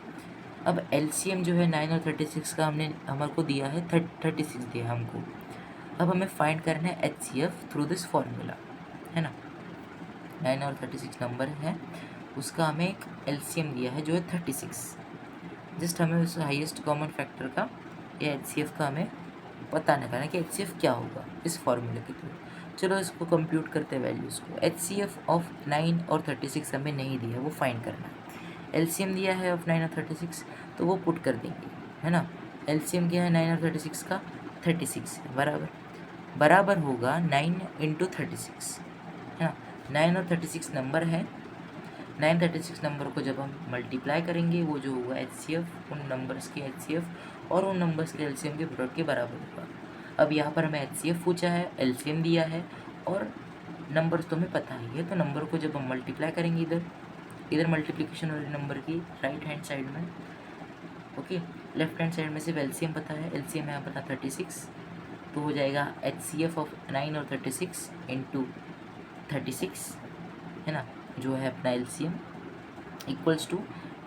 अब LCM जो है 9 और 36 का हमारे को दिया है 36 दिया हमको। अब हमें फाइंड करना है HCF थ्रू दिस फॉर्मूला, है ना। 9 और 36 नंबर है, उसका हमें एक LCM दिया है जो है 36। जस्ट हमें उस हाईएस्ट कॉमन फैक्टर का या HCF का हमें पता नहीं करना कि HCF क्या होगा इस फॉर्मूले के थ्रू। चलो इसको कंप्यूट करते हैं वैल्यूज़ को। HCF ऑफ 9 और 36 हमें नहीं दिया, वो फाइंड करना है। LCM दिया है ऑफ 9 और 36 तो वो पुट कर देंगे, है ना। LCM क्या है 9 और 36 का? 36 है, बराबर होगा 9 इंटू 36, है ना। 9 और 36 नंबर है, 9 36 नंबर को जब हम मल्टीप्लाई करेंगे वो जो होगा HCF उन नंबर्स के HCF और उन नंबर्स के LCM के प्रोडक्ट के बराबर होगा। अब यहाँ पर हमें HCF पूछा है, LCM दिया है और नंबर्स तो हमें पता ही है, तो नंबर को जब हम मल्टीप्लाई करेंगे इधर मल्टीप्लिकेशन वाले नंबर की राइट हैंड साइड में, ओके। लेफ्ट हैंड साइड में सिर्फ LCM पता है, LCM यहाँ पता 36, तो हो जाएगा HCF ऑफ 9 और 36 इंटू 36, है ना, जो है अपना LCM इक्वल्स टू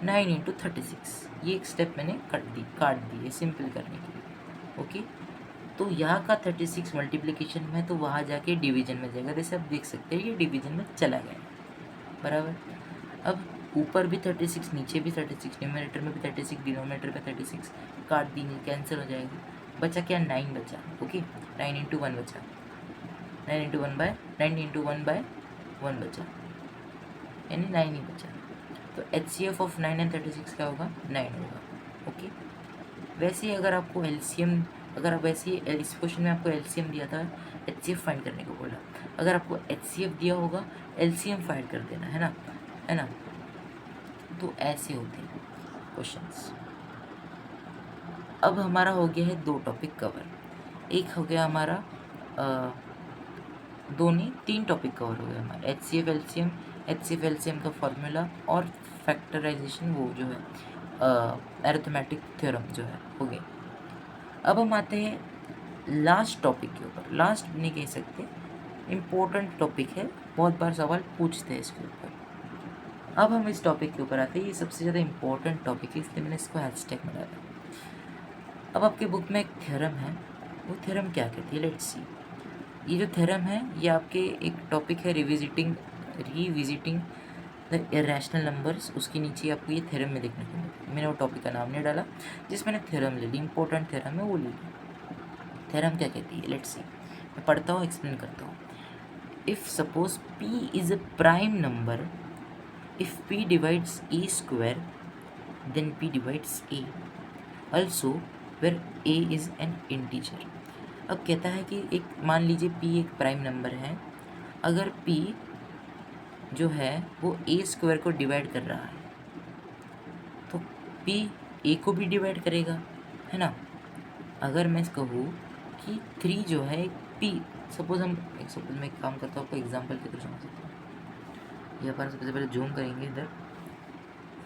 9 इंटू 36। ये एक स्टेप मैंने काट दी है सिंपल करने के लिए, ओके। तो यहाँ का 36 मल्टीप्लिकेशन में तो वहाँ जाके डिवीजन में जाएगा, जैसे आप देख सकते हैं ये डिवीजन में चला गया, बराबर। अब ऊपर भी 36, नीचे भी 36, न्यूमरेटर में भी 36, डिनोमिनेटर पे 36, काट दी, कैंसिल हो जाएगा, बचा क्या? 9 बचा, ओके। 9 इंटू 1 बचा, 9 इंटू 1 बाय 1 बचा, यानी 9 ही बचा। तो HCF ऑफ 9 एंड 36 क्या होगा? 9 होगा, ओके। वैसे ही अगर आपको LCM, अगर आप वैसे ही इस क्वेश्चन में आपको LCM दिया था, HCF फाइंड करने को बोला, अगर आपको HCF दिया होगा LCM फाइंड कर देना, है ना। तो ऐसे होते हैं क्वेश्चंस। अब हमारा हो गया है 2 टॉपिक कवर, एक हो गया हमारा दोनों 3 टॉपिक कवर हो गया हमारा, HCF LCM का फॉर्मूला और फैक्टराइजेशन, वो जो है अरिथमेटिक थ्योरम जो है, हो गए। अब हम आते हैं लास्ट टॉपिक के ऊपर, लास्ट नहीं कह सकते, इम्पोर्टेंट टॉपिक है, बहुत बार सवाल पूछते हैं इसके ऊपर। अब हम इस टॉपिक के ऊपर आते हैं, ये सबसे ज़्यादा इम्पोर्टेंट टॉपिक है, इसलिए मैंने इसको हैशटैग में डाला। अब आपके बुक में एक थ्योरम है, वो थ्योरम क्या कहती है, लेट्स सी। ये जो थ्योरम है ये आपके एक टॉपिक है रिविजिटिंग द इरेशनल नंबर्स, उसके नीचे आपको ये थ्योरम में देखने को मिलेगा। मैंने वो टॉपिक का नाम नहीं डाला, जिस मैंने थ्योरम ले ली, इंपॉर्टेंट थ्योरम है वो ले ली। थ्योरम क्या कहती है, लेट्स सी, मैं पढ़ता हूँ, एक्सप्लेन करता हूँ। If suppose P is a prime number, if P divides A square then P divides A also where A is an integer। अब कहता है कि एक मान लीजिए P एक प्राइम नंबर है, अगर P जो है वो A स्क्वायर को डिवाइड कर रहा है तो P A को भी डिवाइड करेगा, है ना। अगर मैं कहूँ कि 3 जो है P, सपोज मैं एक काम करता हूँ, आपको एग्जांपल के थ्रू समझ सकते हैं। यहाँ पर सबसे पहले जूम करेंगे इधर,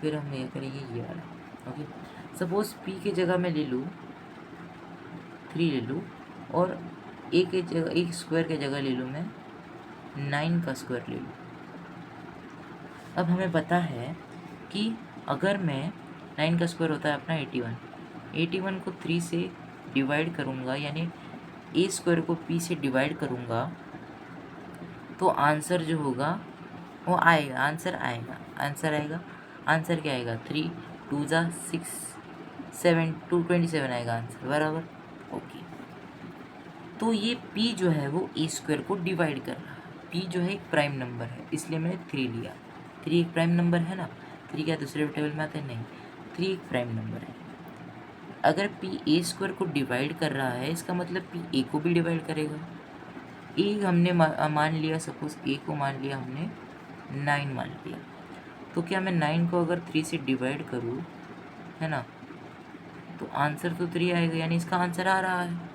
फिर हम ये करेंगे ये वाला, ओके। सपोज P की जगह मैं ले लूँ 3 ले लूँ, और एक स्क्वायर की जगह ले लूँ मैं 9 का स्क्वायर ले लूँ। अब हमें पता है कि अगर मैं 9 का स्क्वायर होता है अपना 81 को 3 से डिवाइड करूँगा, यानी A स्क्वायर को P से डिवाइड करूँगा, तो आंसर जो होगा वो आएगा, आंसर क्या आएगा? 3 2 जा 6 7 227 आएगा आंसर, बराबर, ओके। तो ये P जो है वो A स्क्वायर को डिवाइड कर रहा है। P जो है एक प्राइम नंबर है, इसलिए मैंने 3 लिया। 3 एक प्राइम नंबर है ना, 3 क्या दूसरे टेबल में आते हैं? नहीं, 3 एक प्राइम नंबर है। अगर P A स्क्वायर को डिवाइड कर रहा है, इसका मतलब P A को भी डिवाइड करेगा, ए हमने मान लिया, सपोज ए को मान लिया हमने 9 मान लिया, तो क्या मैं 9 को अगर 3 से डिवाइड करूँ, है ना, तो आंसर तो 3 आएगा, यानी इसका आंसर आ रहा है।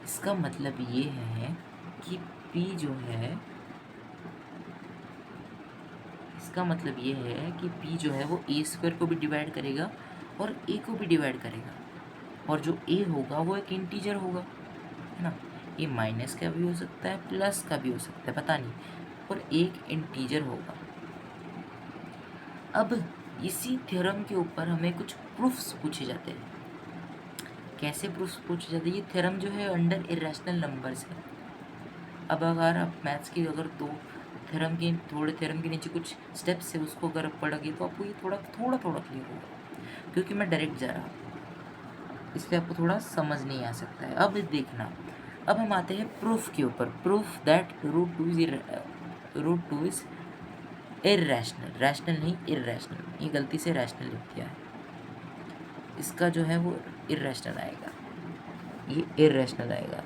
इसका मतलब ये है कि P जो है, इसका मतलब ये है कि P जो है वो ए स्क्वायर को भी डिवाइड करेगा और ए को भी डिवाइड करेगा, और जो ए होगा वो एक इंटीजर होगा, है ना। ये माइनस का भी हो सकता है, प्लस का भी हो सकता है, पता नहीं, और एक इंटीजर होगा। अब इसी थ्योरम के ऊपर हमें कुछ प्रूफ्स पूछे जाते हैं। कैसे प्रूफ्स पूछे जाते हैं? ये थ्योरम जो है अंडर इरेशनल नंबर्स है। अब अगर आप मैथ्स की अगर दो थ्योरम के नीचे कुछ स्टेप्स है, उसको अगर आप पढ़ोगे तो आपको ये थोड़ा थोड़ा क्लियर होगा, क्योंकि मैं डायरेक्ट जा रहा हूँ, इसलिए आपको थोड़ा समझ नहीं आ सकता है। अब देखना, अब हम आते हैं प्रूफ के ऊपर। Proof that root two is irrational, rational नहीं इर्रेशनल, ये गलती से रैशनल लिख दिया है, इसका जो है वो इर्रेशनल आएगा, ये इर्रेशनल आएगा,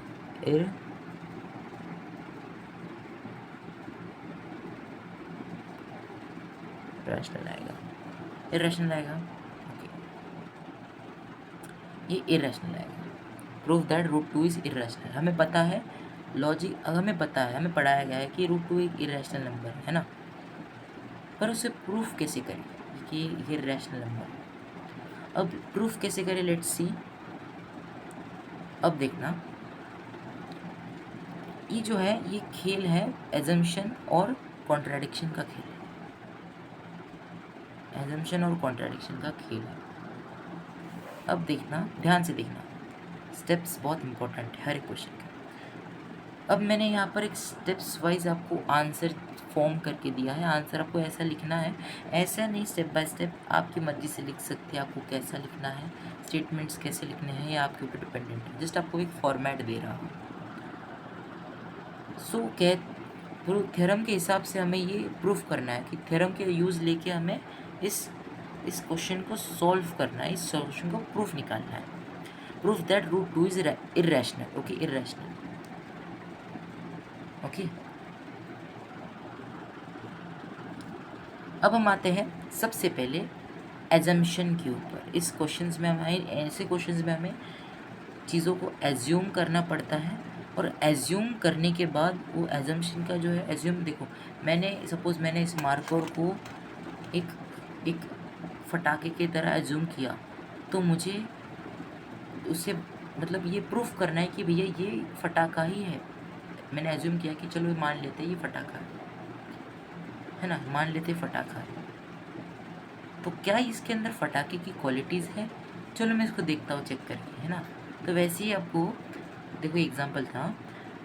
इर्रेशनल आएगा, इर्रेशनल आएगा, ओके, ये इर्रेशनल आएगा। Proof that root two is irrational, हमें पता है लॉजिक, हमें पता है, हमें पढ़ाया गया है कि रूट टू एक इर्रेशनल नंबर है ना, पर उसे प्रूफ कैसे करें कि ये रैशनल नंबर है। अब प्रूफ कैसे करें, लेट्स सी। अब देखना, ये जो है ये खेल है एजम्पशन और कॉन्ट्राडिक्शन का खेल है, एजम्पशन और कॉन्ट्राडिक्शन का खेल है। अब देखना, ध्यान से देखना, स्टेप्स बहुत इंपॉर्टेंट है हर एक क्वेश्चन का। अब मैंने यहाँ पर एक स्टेप्स वाइज आपको आंसर फॉर्म करके दिया है, आंसर आपको ऐसा लिखना है, ऐसा नहीं, स्टेप बाय स्टेप आपकी मर्जी से लिख सकते हैं, आपको कैसा लिखना है, स्टेटमेंट्स कैसे लिखने हैं, ये आपके ऊपर डिपेंडेंट है, जस्ट आपको एक फॉर्मेट दे रहा हूँ। सो थ्योरम के हिसाब से हमें ये प्रूफ करना है कि थ्योरम के यूज़ लेके हमें इस क्वेश्चन को सॉल्व करना है, इस सॉल्यूशन को प्रूफ निकालना है। Proof that root two is irrational, okay, irrational, okay. अब हम आते हैं सबसे पहले एजम्पशन के ऊपर। इस क्वेश्चंस में हमें, ऐसे क्वेश्चंस में हमें चीज़ों को एज्यूम करना पड़ता है, और एज्यूम करने के बाद वो एजम्पशन का जो है, एज्यूम देखो, मैंने सपोज मैंने इस मार्कर को एक फटाके की तरह एज्यूम किया, तो मुझे उससे मतलब ये प्रूफ करना है कि भैया ये फटाका ही है। मैंने एज्यूम किया कि चलो मान लेते ये फटाका है ना, मान लेते फटाका है, तो क्या इसके अंदर फटाके की क्वालिटीज़ है? चलो मैं इसको देखता हूँ चेक करके, है ना। तो वैसे ही आपको देखो, एग्जांपल था,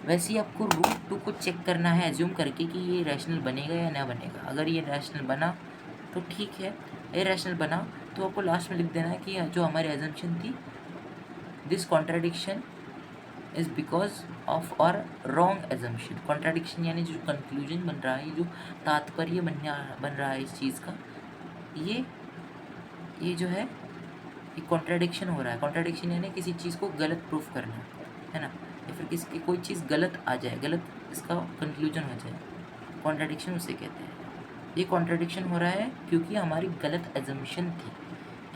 वैसे ही आपको रूट टू को चेक करना है एज्यूम करके कि ये रैशनल बनेगा या ना बनेगा। अगर ये रैशनल बना तो ठीक है, इरैशनल बना तो आपको लास्ट में लिख देना है कि जो हमारी एजम्पशन थी, this contradiction is because of our wrong assumption. Contradiction यानी जो कंक्लूजन बन रहा है, जो तात्पर्य बन रहा है इस चीज़ का, ये जो है ये कॉन्ट्राडिक्शन हो रहा है। कॉन्ट्राडिक्शन यानी किसी चीज़ को गलत प्रूफ करना, है ना, या फिर किसी कोई चीज़ गलत आ जाए, गलत इसका कंक्लूजन हो जाए, कॉन्ट्राडिक्शन उसे कहते हैं। ये कॉन्ट्राडिक्शन हो रहा है क्योंकि हमारी गलत एजम्पशन थी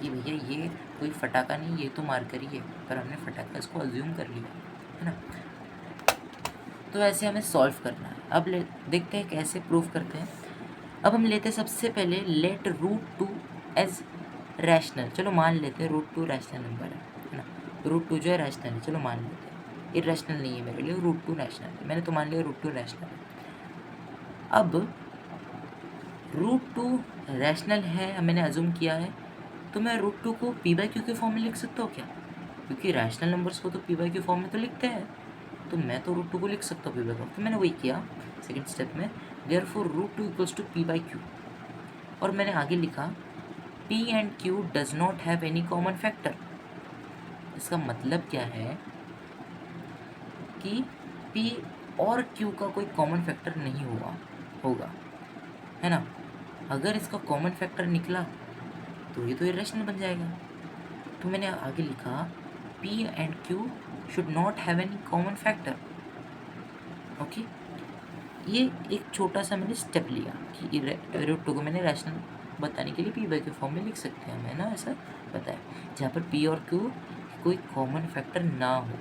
कि भैया ये कोई फटाका नहीं, ये तो मार्कर ही है, पर हमने फटाका इसको अज्यूम कर लिया, है ना। तो ऐसे हमें सॉल्व करना है। अब देखते हैं कैसे प्रूफ करते हैं। अब हम लेते हैं सबसे पहले let root two as rational. चलो मान लेते हैं रूट टू रैशनल नंबर है ना, रूट टू जो है रैशनल है, चलो मान लेते हैं, इरैशनल नहीं है मेरे लिए, रूट टू रैशनल है, मैंने तो मान लिया रूट टू रैशनल है। अब रूट टू रैशनल है, मैंने अज्यूम किया है, तो मैं रूट टू को पी बाई क्यू के फॉर्म में लिख सकता हूँ क्या? क्योंकि रैशनल नंबर्स को तो पी बाई क्यू फॉर्म में तो लिखते हैं, तो मैं तो रूट टू को लिख सकता हूँ पी बाई क्यू। तो मैंने वही किया सेकेंड स्टेप में, therefore root two equals to p by q, और मैंने आगे लिखा p and q does not have any common factor. इसका मतलब क्या है कि पी और क्यू का कोई कॉमन फैक्टर नहीं होगा, है ना। अगर इसका कॉमन फैक्टर निकला तो ये तो इरेशनल बन जाएगा। तो मैंने आगे लिखा P and Q should not have any common factor. Okay, ये एक छोटा सा मैंने स्टेप लिया कि रूट टू को मैंने रैशनल बताने के लिए पी बाई क्यू फॉर्म में लिख सकते हैं, मैंने ऐसा बताया, जहाँ पर पी और क्यू कोई कॉमन फैक्टर ना हो।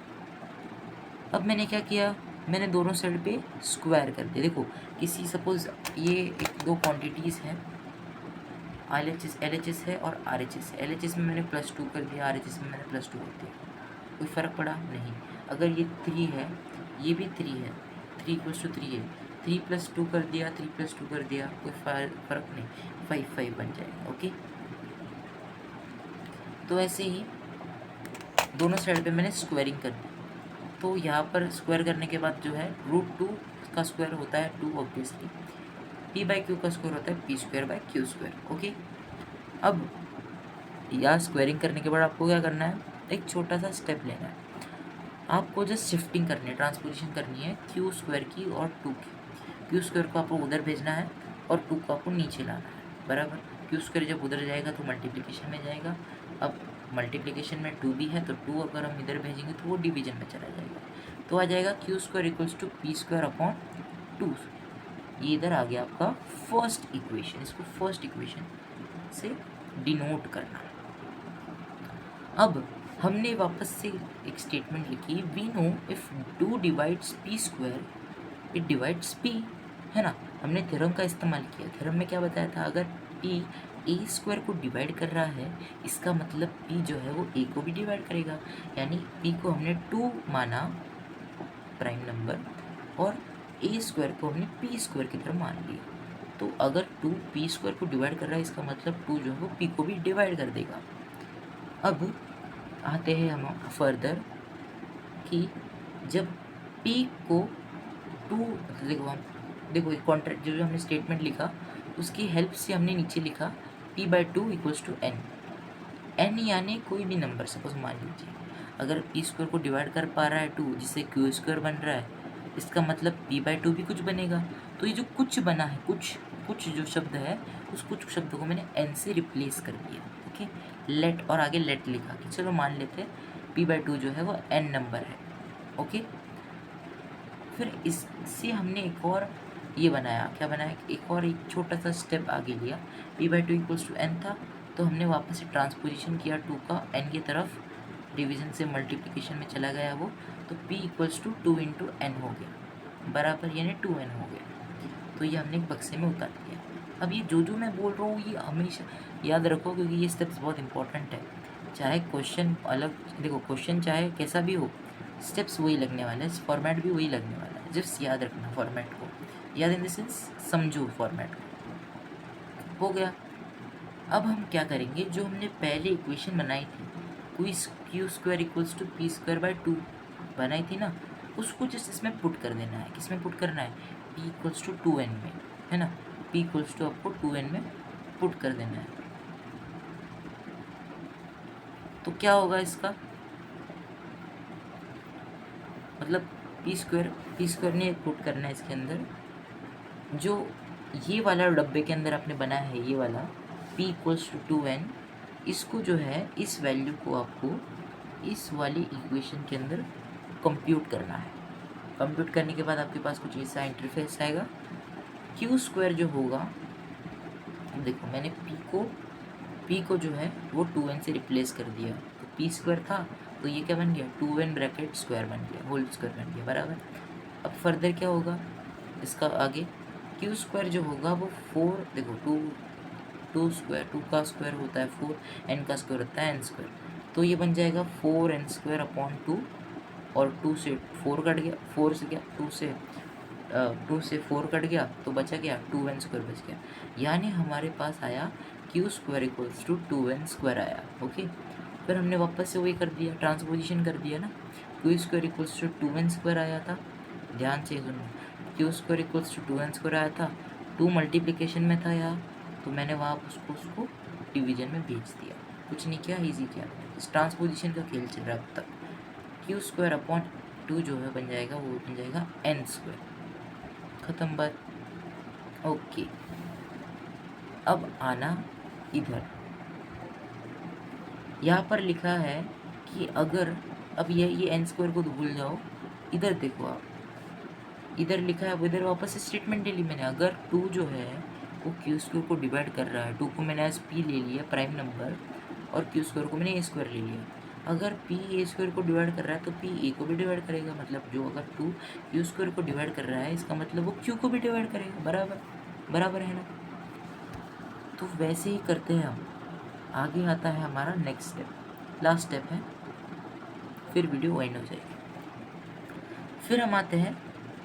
अब मैंने क्या किया, मैंने दोनों साइड पे स्क्वायर कर दिया। देखो किसी सपोज ये एक दो क्वांटिटीज़ हैं, LHS है और RHS है। LHS में मैंने +2 कर दिया, RHS में मैंने +2 कर दिया, कोई फ़र्क पड़ा नहीं। अगर ये 3 है, ये भी 3 है, 3 = 3 है, 3 + 2 कर दिया, 3 + 2 कर दिया, कोई फ़र्क नहीं, 5 5 बन जाएगा। ओके, तो ऐसे ही दोनों साइड पे मैंने स्क्वायरिंग कर दी। तो यहाँ पर स्क्वायर करने के बाद जो है √2 का स्क्वायर होता है 2 ऑब्वियसली, पी बाई क्यू का स्क्वायर होता है p²/q²। ओके, अब या स्क्वायरिंग करने के बाद आपको क्या करना है, एक छोटा सा स्टेप लेना है, आपको जस्ट शिफ्टिंग करनी है, ट्रांसपोजिशन करनी है q² की और 2 की। q² को आपको उधर भेजना है और 2 को आपको नीचे लाना है, बराबर। q² जब उधर जाएगा तो मल्टीप्लिकेशन में जाएगा। अब मल्टीप्लिकेशन में 2 भी है तो 2 अगर हम इधर भेजेंगे तो वो डिवीजन में चला जाएगा, तो आ जाएगा q² = p²/2। ये इधर आ गया आपका फर्स्ट इक्वेशन, इसको फर्स्ट इक्वेशन से डिनोट करना है। अब हमने वापस से एक स्टेटमेंट लिखी, we know if 2 divides p² it divides p, है ना। हमने थ्योरम का इस्तेमाल किया। थ्योरम में क्या बताया था, अगर p a² को डिवाइड कर रहा है, इसका मतलब p जो है वो a को भी डिवाइड करेगा, यानी p को हमने 2 माना प्राइम नंबर और a² को हमने p² की तरह मान लिया। तो अगर 2 p² को डिवाइड कर रहा है, इसका मतलब 2 जो है वो p को भी डिवाइड कर देगा। अब आते हैं हम फर्दर कि जब p को 2, देखो कॉन्ट्रैक्ट जो हमने स्टेटमेंट लिखा उसकी हेल्प से हमने नीचे लिखा p/2 = n। n यानी कोई भी नंबर, सपोज मान लीजिए अगर p² को डिवाइड कर पा रहा है 2, जिससे q² बन रहा है, इसका मतलब p/2 भी कुछ बनेगा। तो ये जो कुछ बना है, कुछ जो शब्द है, उस कुछ शब्द को मैंने n से रिप्लेस कर दिया। ओके, लेट और आगे लेट लिखा कि चलो मान लेते हैं p/2 जो है वो n नंबर है। ओके, फिर इससे हमने एक और ये बनाया, क्या बनाया, एक छोटा सा स्टेप आगे लिया। p/2 = n था, तो हमने वापस से ट्रांसपोजिशन किया 2 का n की तरफ, डिवीज़न से मल्टीप्लिकेशन में चला गया वो, तो p = 2 × n हो गया, बराबर, यानी 2n हो गया। तो ये हमने एक बक्से में उतार दिया। अब ये जो मैं बोल रहा हूँ ये हमेशा याद रखो, क्योंकि ये स्टेप्स बहुत इंपॉर्टेंट है। चाहे क्वेश्चन अलग, देखो क्वेश्चन चाहे कैसा भी हो, स्टेप्स वही लगने वाले हैं, फॉर्मेट भी वही लगने वाला है। जस्ट याद रखना फॉर्मेट को, याद इन द सेंस समझो फॉर्मेट को। हो गया। अब हम क्या करेंगे, जो हमने पहले इक्वेशन बनाई थी, q² = p²/2 बनाई थी ना, उसको जस्ट इसमें पुट कर देना है। किसमें पुट करना है, p = 2n में, है ना। p = आपको 2n में पुट कर देना है। तो क्या होगा इसका मतलब, p² ने पुट करना है इसके अंदर, जो ये वाला डब्बे के अंदर आपने बनाया है, ये वाला p = 2n, इसको जो है, इस वैल्यू को आपको इस वाली इक्वेशन के अंदर कंप्यूट करना है। कंप्यूट करने के बाद आपके पास कुछ ऐसा इंटरफेस आएगा। q² जो होगा, देखो मैंने p को जो है वो 2n से रिप्लेस कर दिया, तो p² था, तो ये क्या बन गया, 2n ब्रैकेट स्क्वायर बन गया, होल स्क्वायर बन गया, बराबर। अब फर्दर क्या होगा, इसका आगे q² जो होगा वो 4, देखो 2 का स्क्वायर होता है 4, n का स्क्वायर होता है n², तो ये बन जाएगा 4n² 2, और 2 से 4 कट गया, 4 से क्या 2 से 4 कट गया, तो बचा क्या 2n² बच गया। यानी हमारे पास आया q² = 2n² आया। ओके, फिर हमने वापस से वही कर दिया, ट्रांसपोजिशन कर दिया ना, q² = 2n² आया था, ध्यान से सुनो, q² = 2n² आया था, 2 मल्टीप्लिकेशन में था यहाँ, तो मैंने वहाँ उसको डिवीजन में भेज दिया, कुछ नहीं किया, ईजी किया। इस ट्रांसपोजिशन का खेल चल रहा है अब तक। q²/2 जो है बन जाएगा, वो बन जाएगा n², ख़त्म बात। ओके, अब आना इधर, यहाँ पर लिखा है कि अगर, अब ये n² को भूल जाओ, इधर देखो आप, इधर लिखा है, इधर वापस स्टेटमेंट ले ली मैंने। अगर 2 जो है वो क्यू स्क्वायर को डिवाइड कर रहा है, 2 को मैंने एज पी ले लिया प्राइम नंबर, और क्यू स्क्वायर को मैंने ए स्क्वायर ले लिया। अगर पी ए स्क्वायर को डिवाइड कर रहा है तो पी ए को भी डिवाइड करेगा, मतलब जो अगर 2 क्यू स्क्वायर को डिवाइड कर रहा है इसका मतलब वो क्यू को भी डिवाइड करेगा। बराबर बराबर है ना। तो वैसे ही करते हैं हम। आगे आता है हमारा नेक्स्ट स्टेप, लास्ट स्टेप है, फिर वीडियो एंड हो जाएगी। फिर हम आते हैं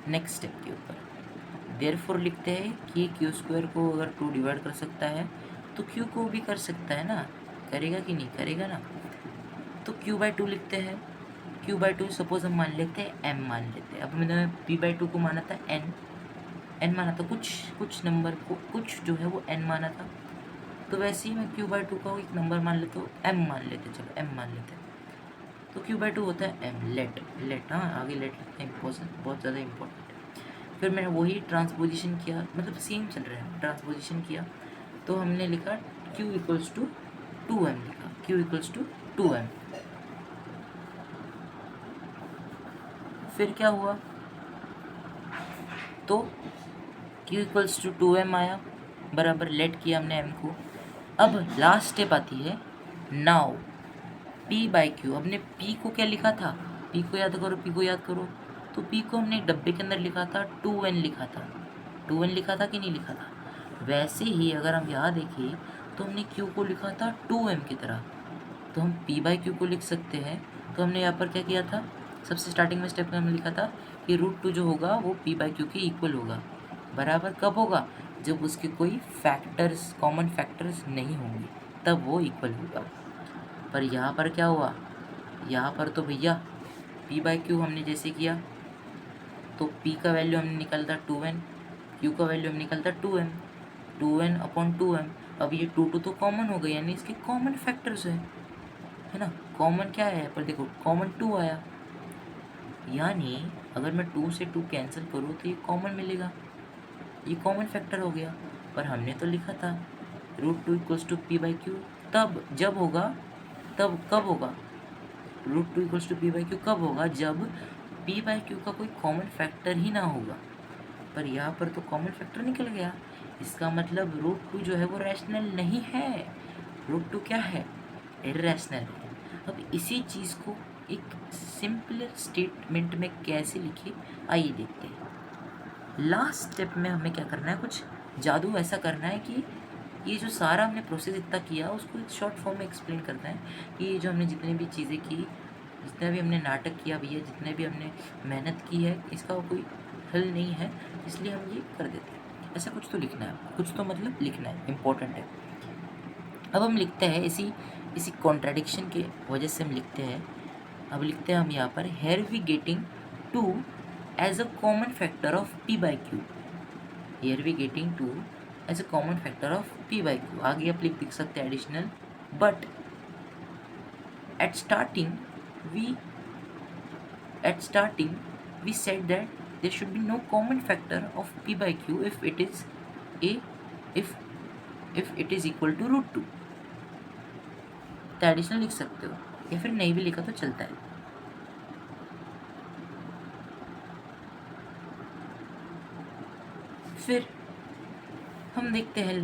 नेक्स्ट स्टेप के ऊपर। देयरफॉर लिखते हैं कि क्यू स्क्वायर को अगर 2 डिवाइड कर सकता है तो क्यू को भी कर सकता है ना, करेगा कि नहीं करेगा ना। तो क्यू बाई 2 लिखते हैं। क्यू बाई 2 सपोज हम मान लेते हैं एम मान लेते हैं। अब मैंने पी बाई 2 को माना था एन माना था, कुछ नंबर को, कुछ जो है वो एन माना था। तो वैसे ही मैं क्यू बाई 2 का एक नंबर मान लेता हूँ, एम मान लेते, चलो एम मान लेते हैं। तो क्यू बाई 2 होता है एम, लेट हाँ आगे लेट लिखते हैं, इम्पोर्टेंट, बहुत ज़्यादा इंपॉर्टेंट है। फिर मैंने वही ट्रांसपोजिशन किया, मतलब सेम चल रहा है, ट्रांसपोजिशन किया तो हमने लिखा q इक्वल्स टू 2m लिखा, q इक्वल्स टू 2m। फिर क्या हुआ, तो q इक्वल्स टू 2m आया, बराबर लेट किया हमने m को। अब लास्ट स्टेप आती है नाउ p बाई क्यू। हमने p को क्या लिखा था, p को याद करो, p को याद करो। तो p को हमने एक डब्बे के अंदर लिखा था 2n लिखा था, 2n लिखा था कि नहीं लिखा था। वैसे ही अगर हम यहाँ देखें तो हमने q को लिखा था 2m की तरह, तो हम p बाई क्यू को लिख सकते हैं। तो हमने यहाँ पर क्या किया था, सबसे स्टार्टिंग में स्टेप में हमने लिखा था कि √2 जो होगा वो p बाई क्यू के इक्वल होगा। बराबर कब होगा, जब उसके कोई फैक्टर्स, कॉमन फैक्टर्स नहीं होंगे, तब वो इक्वल होगा। पर यहाँ पर क्या हुआ, यहाँ पर तो भैया p बाई क्यू हमने जैसे किया तो p का वैल्यू हमने निकाला था 2n, q का वैल्यू हमने निकाला था 2m, 2n अपॉन 2m। अब ये 2 तो कॉमन हो गए, यानी इसके कॉमन फैक्टर्स है ना। कॉमन क्या है पर देखो, कॉमन 2 आया, यानी अगर मैं 2 से 2 कैंसिल करूँ तो ये कॉमन मिलेगा, ये कॉमन फैक्टर हो गया। पर हमने तो लिखा था √2 equals to p by q, तब जब होगा, तब कब होगा, √2 equals to p by q कब होगा, जब पी बाई क्यू का कोई कॉमन फैक्टर ही ना होगा। पर यहाँ पर तो कॉमन फैक्टर निकल गया, इसका मतलब √2 जो है वो रैशनल नहीं है, √2 क्या है, इर्रेशनल है। अब इसी चीज़ को एक सिंपल स्टेटमेंट में कैसे लिखे, आइए देखते हैं। लास्ट स्टेप में हमें क्या करना है, कुछ जादू ऐसा करना है कि ये जो सारा हमने प्रोसेस इतना किया उसको एक शॉर्ट फॉर्म में एक्सप्लेन करना है कि ये जो हमने जितनी भी चीज़ें की, जितना भी हमने नाटक किया भैया, जितने भी हमने मेहनत की है, इसका कोई हल नहीं है, इसलिए हम ये कर देते हैं। ऐसा कुछ तो लिखना है, कुछ तो मतलब लिखना है, इम्पोर्टेंट है। अब हम लिखते हैं इसी कॉन्ट्राडिक्शन के वजह से हम लिखते हैं। अब लिखते हैं हम यहाँ पर here we getting 2 as a common factor of p by q, here we getting 2 as a common factor of p by q. आगे आप लिख सकते हैं additional, but at starting we said that there should be no common factor of p by q if it is equal to √2। तो एडिशनल लिख सकते हो या फिर नहीं भी लिखा तो चलता है। फिर हम देखते हैं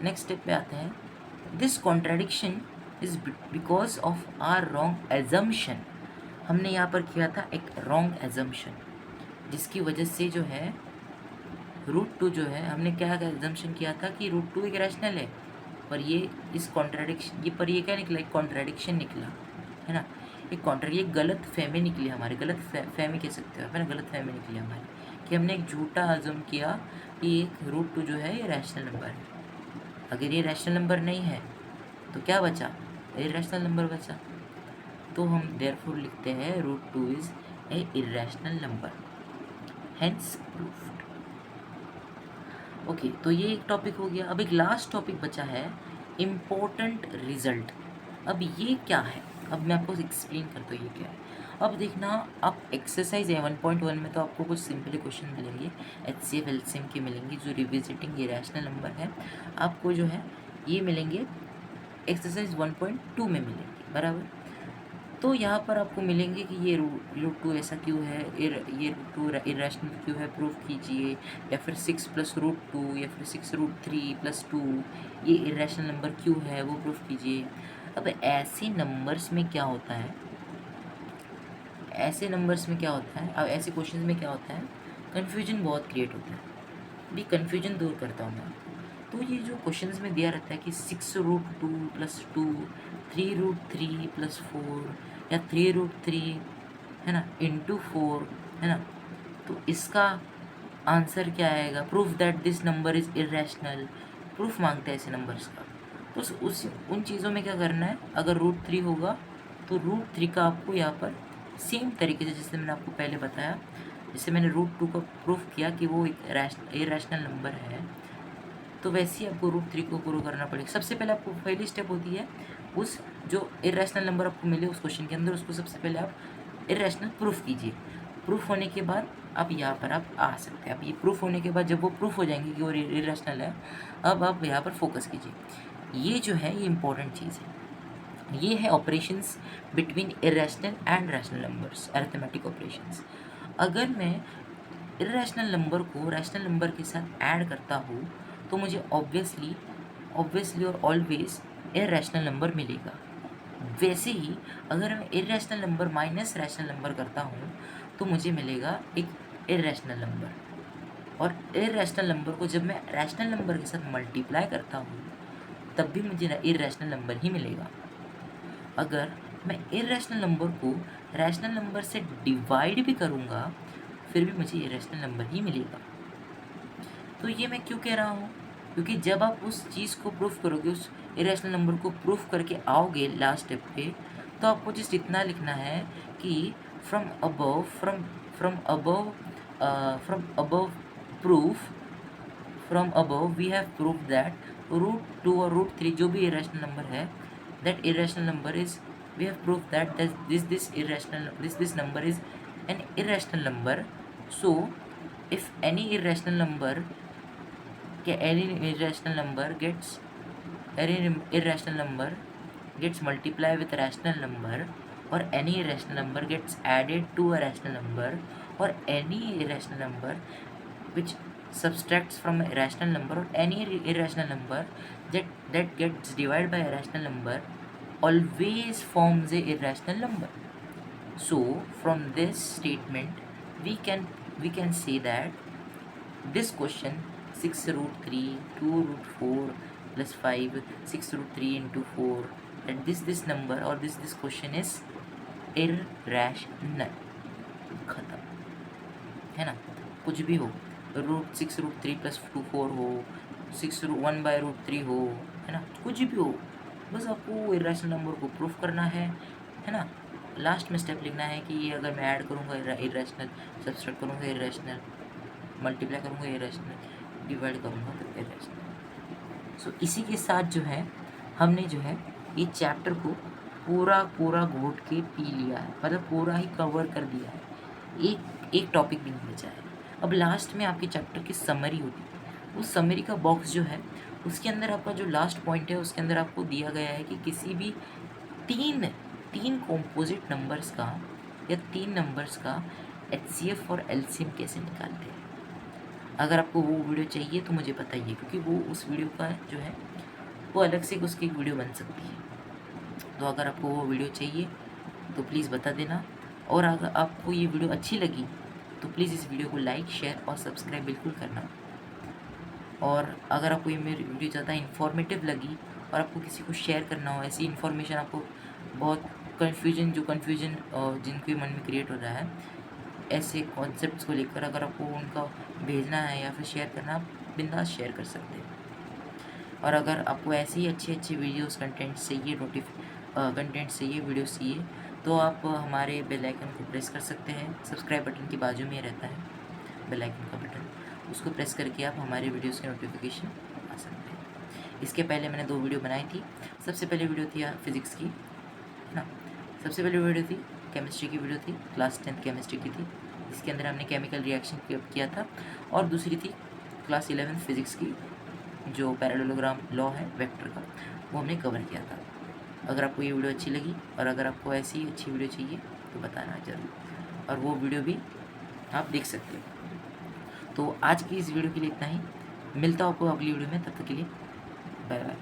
नेक्स्ट स्टेप पे आते हैं। This contradiction is because of our wrong assumption. हमने यहाँ पर किया था एक रॉन्ग एजम्पशन, जिसकी वजह से जो है √2 जो है, हमने क्या एजम्पशन किया था कि √2 एक रैशनल है, पर ये इस कॉन्ट्राडिक्शन, ये पर ये क्या निकला, एक कॉन्ट्राडिक्शन निकला, है ना। ये गलत फहमी निकली हमारी, गलत फहमी कह सकते हो, है ना, गलत फहमी निकली हमारी कि हमने एक झूठा अज़म किया कि एक √2 जो है ये रैशनल नंबर है। अगर ये रैशनल नंबर नहीं है तो क्या बचा, इर्रेशनल नंबर बचा। तो हम देयरफॉर लिखते हैं √2 is a irrational number, hence proofed. Okay, तो ये एक टॉपिक हो गया। अब एक लास्ट टॉपिक बचा है, इम्पोर्टेंट रिजल्ट। अब ये क्या है, अब मैं आपको एक्सप्लेन करता हूँ ये क्या है। अब देखना, आप एक्सरसाइज 1.1 में तो आपको कुछ सिंपल क्वेश्चन मिलेंगे, HCF LCM के मिलेंगे, जो रिविजिटिंग इरेशनल नंबर है आपको जो है ये मिलेंगे एक्सरसाइज 1.2 में मिलेंगे, बराबर। तो यहाँ पर आपको मिलेंगे कि ये रूट टू ऐसा क्यों है, ये रूट टू इरेशनल क्यों है, प्रूफ कीजिए, या फिर 6 प्लस रूट टू, या फिर 6 रूट थ्री प्लस टू ये इरेशनल नंबर क्यों है वो प्रूफ कीजिए। अब ऐसे नंबर्स में क्या होता है, ऐसे नंबर्स में क्या होता है, अब ऐसे क्वेश्चन में क्या होता है, कन्फ्यूजन बहुत क्रिएट होता है। भी कन्फ्यूजन दूर करता हूँ मैं। तो ये जो क्वेश्चंस में दिया रहता है कि 6 root two plus two, 3 root three plus four, या 3 रूट थ्री है ना इंटू फोर, है ना, तो इसका आंसर क्या आएगा, proof that this number is irrational, proof मांगते हैं ऐसे नंबर्स का। तो उस उन चीज़ों में क्या करना है, अगर रूट थ्री होगा तो रूट थ्री का आपको यहाँ पर सेम तरीके से जैसे मैंने आपको पहले बताया, जैसे मैंने रूट टू का प्रूफ किया कि वो एक इरेशनल नंबर है, तो वैसे ही आपको रूट थ्री को प्रूव करना पड़ेगा। सबसे पहले आपको पहली स्टेप होती है उस जो इरेशनल नंबर आपको मिले उस क्वेश्चन के अंदर, उसको सबसे पहले आप इरेशनल प्रूफ कीजिए। प्रूफ होने के बाद अब यहाँ पर आप आ सकते हैं। अब ये प्रूफ होने के बाद जब वो प्रूफ हो जाएंगे कि वो इरेशनल है, अब आप यहाँ पर फोकस कीजिए। ये जो है ये इंपॉर्टेंट चीज़ है, ये है operations between irrational and rational numbers, arithmetic operations. अगर मैं इरेशनल नंबर को रैशनल नंबर के साथ ऐड करता हूँ तो मुझे ऑब्वियसली और ऑलवेज इरेशनल नंबर मिलेगा। वैसे ही अगर मैं irrational number minus rational number करता हूँ तो मुझे मिलेगा एक इरेशनल नंबर, और इरेशनल नंबर को जब मैं रैशनल नंबर के साथ मल्टीप्लाई करता हूँ तब भी मुझे इरेशनल नंबर ही मिलेगा। अगर मैं इरेशनल नंबर को रैशनल नंबर से डिवाइड भी करूँगा फिर भी मुझे इरेशनल नंबर ही मिलेगा। तो ये मैं क्यों कह रहा हूँ, क्योंकि जब आप उस चीज़ को प्रूफ करोगे, उस इरेशनल नंबर को प्रूफ करके आओगे लास्ट स्टेप पे, तो आपको जस्ट इतना लिखना है कि from above proof from above we have proof that root two और रूट थ्री जो भी इरेशनल नंबर है, that irrational number is, we have proved that this number is an irrational number. So if any irrational number gets multiplied with a rational number, or any irrational number gets added to a rational number, or any irrational number which subtracts from a rational number, or any irrational number that gets divided by a rational number always forms a irrational number. So from this statement we can say that this question 6 root 3 2 root 4 plus 5 6 root 3 into 4, that this number or this question is irrational। खत्म, है ना, कुछ भी हो, रूट 6 रूट 3 प्लस 2 4 हो, 6 1 बाय रूट 3 हो, है ना, कुछ भी हो, बस आपको इरेशनल नंबर को प्रूफ करना है ना। लास्ट में स्टेप लिखना है कि ये अगर मैं ऐड करूँगा इरेशनल, सब्सट्रैक्ट करूँगा इरेशनल, मल्टीप्लाई करूँगा इरेशनल, डिवाइड करूँगा तो इरेशनल। सो इसी के साथ जो है हमने जो है ये चैप्टर को पूरा घोट के पी लिया है, मतलब पूरा ही कवर कर दिया है, एक टॉपिक भी नहीं बचा है। अब लास्ट में आपके चैप्टर की समरी होती है, उस समरी का बॉक्स जो है उसके अंदर आपका जो लास्ट पॉइंट है उसके अंदर आपको दिया गया है कि किसी भी तीन कॉम्पोजिट नंबर्स का या 3 नंबर्स का HCF और LCM कैसे निकालते हैं। अगर आपको वो वीडियो चाहिए तो मुझे बताइए, क्योंकि वो उस वीडियो का जो है वो अलग से उसकी वीडियो बन सकती है। तो अगर आपको वो वीडियो चाहिए तो प्लीज़ बता देना, और अगर आपको ये वीडियो अच्छी लगी तो प्लीज़ इस वीडियो को लाइक शेयर और सब्सक्राइब बिल्कुल करना। और अगर आपको ये मेरी वीडियो ज़्यादा इन्फॉर्मेटिव लगी और आपको किसी को शेयर करना हो, ऐसी इन्फॉर्मेशन आपको बहुत कन्फ्यूजन जिनके मन में क्रिएट हो रहा है ऐसे कॉन्सेप्ट्स को लेकर, अगर आपको उनका भेजना है या फिर शेयर करना, आप बिंदास शेयर कर सकते हैं। और अगर आपको ऐसे ही अच्छे वीडियोस कंटेंट चाहिए वीडियोस चाहिए तो आप हमारे बेल आइकन को प्रेस कर सकते हैं। सब्सक्राइब बटन के बाजू में रहता है बेल आइकन का बटन, उसको प्रेस करके आप हमारे वीडियोस के नोटिफिकेशन आ सकते हैं। इसके पहले मैंने 2 वीडियो बनाई थी। सबसे पहले वीडियो थी फिज़िक्स की, है ना, सबसे पहले वीडियो थी केमिस्ट्री की वीडियो थी, क्लास 10 केमिस्ट्री की थी, जिसके अंदर हमने केमिकल रिएक्शन किया था। और दूसरी थी क्लास 11 फिज़िक्स की, जो पैरेललोग्राम लॉ है वेक्टर का, वो हमने कवर किया था। अगर आपको ये वीडियो अच्छी लगी और अगर आपको ऐसी अच्छी वीडियो चाहिए तो बताना ज़रूर, और वो वीडियो भी आप देख सकते हो। तो आज की इस वीडियो के लिए इतना ही, मिलता हूँ आपको अगली वीडियो में, तब तक के लिए बाय बाय।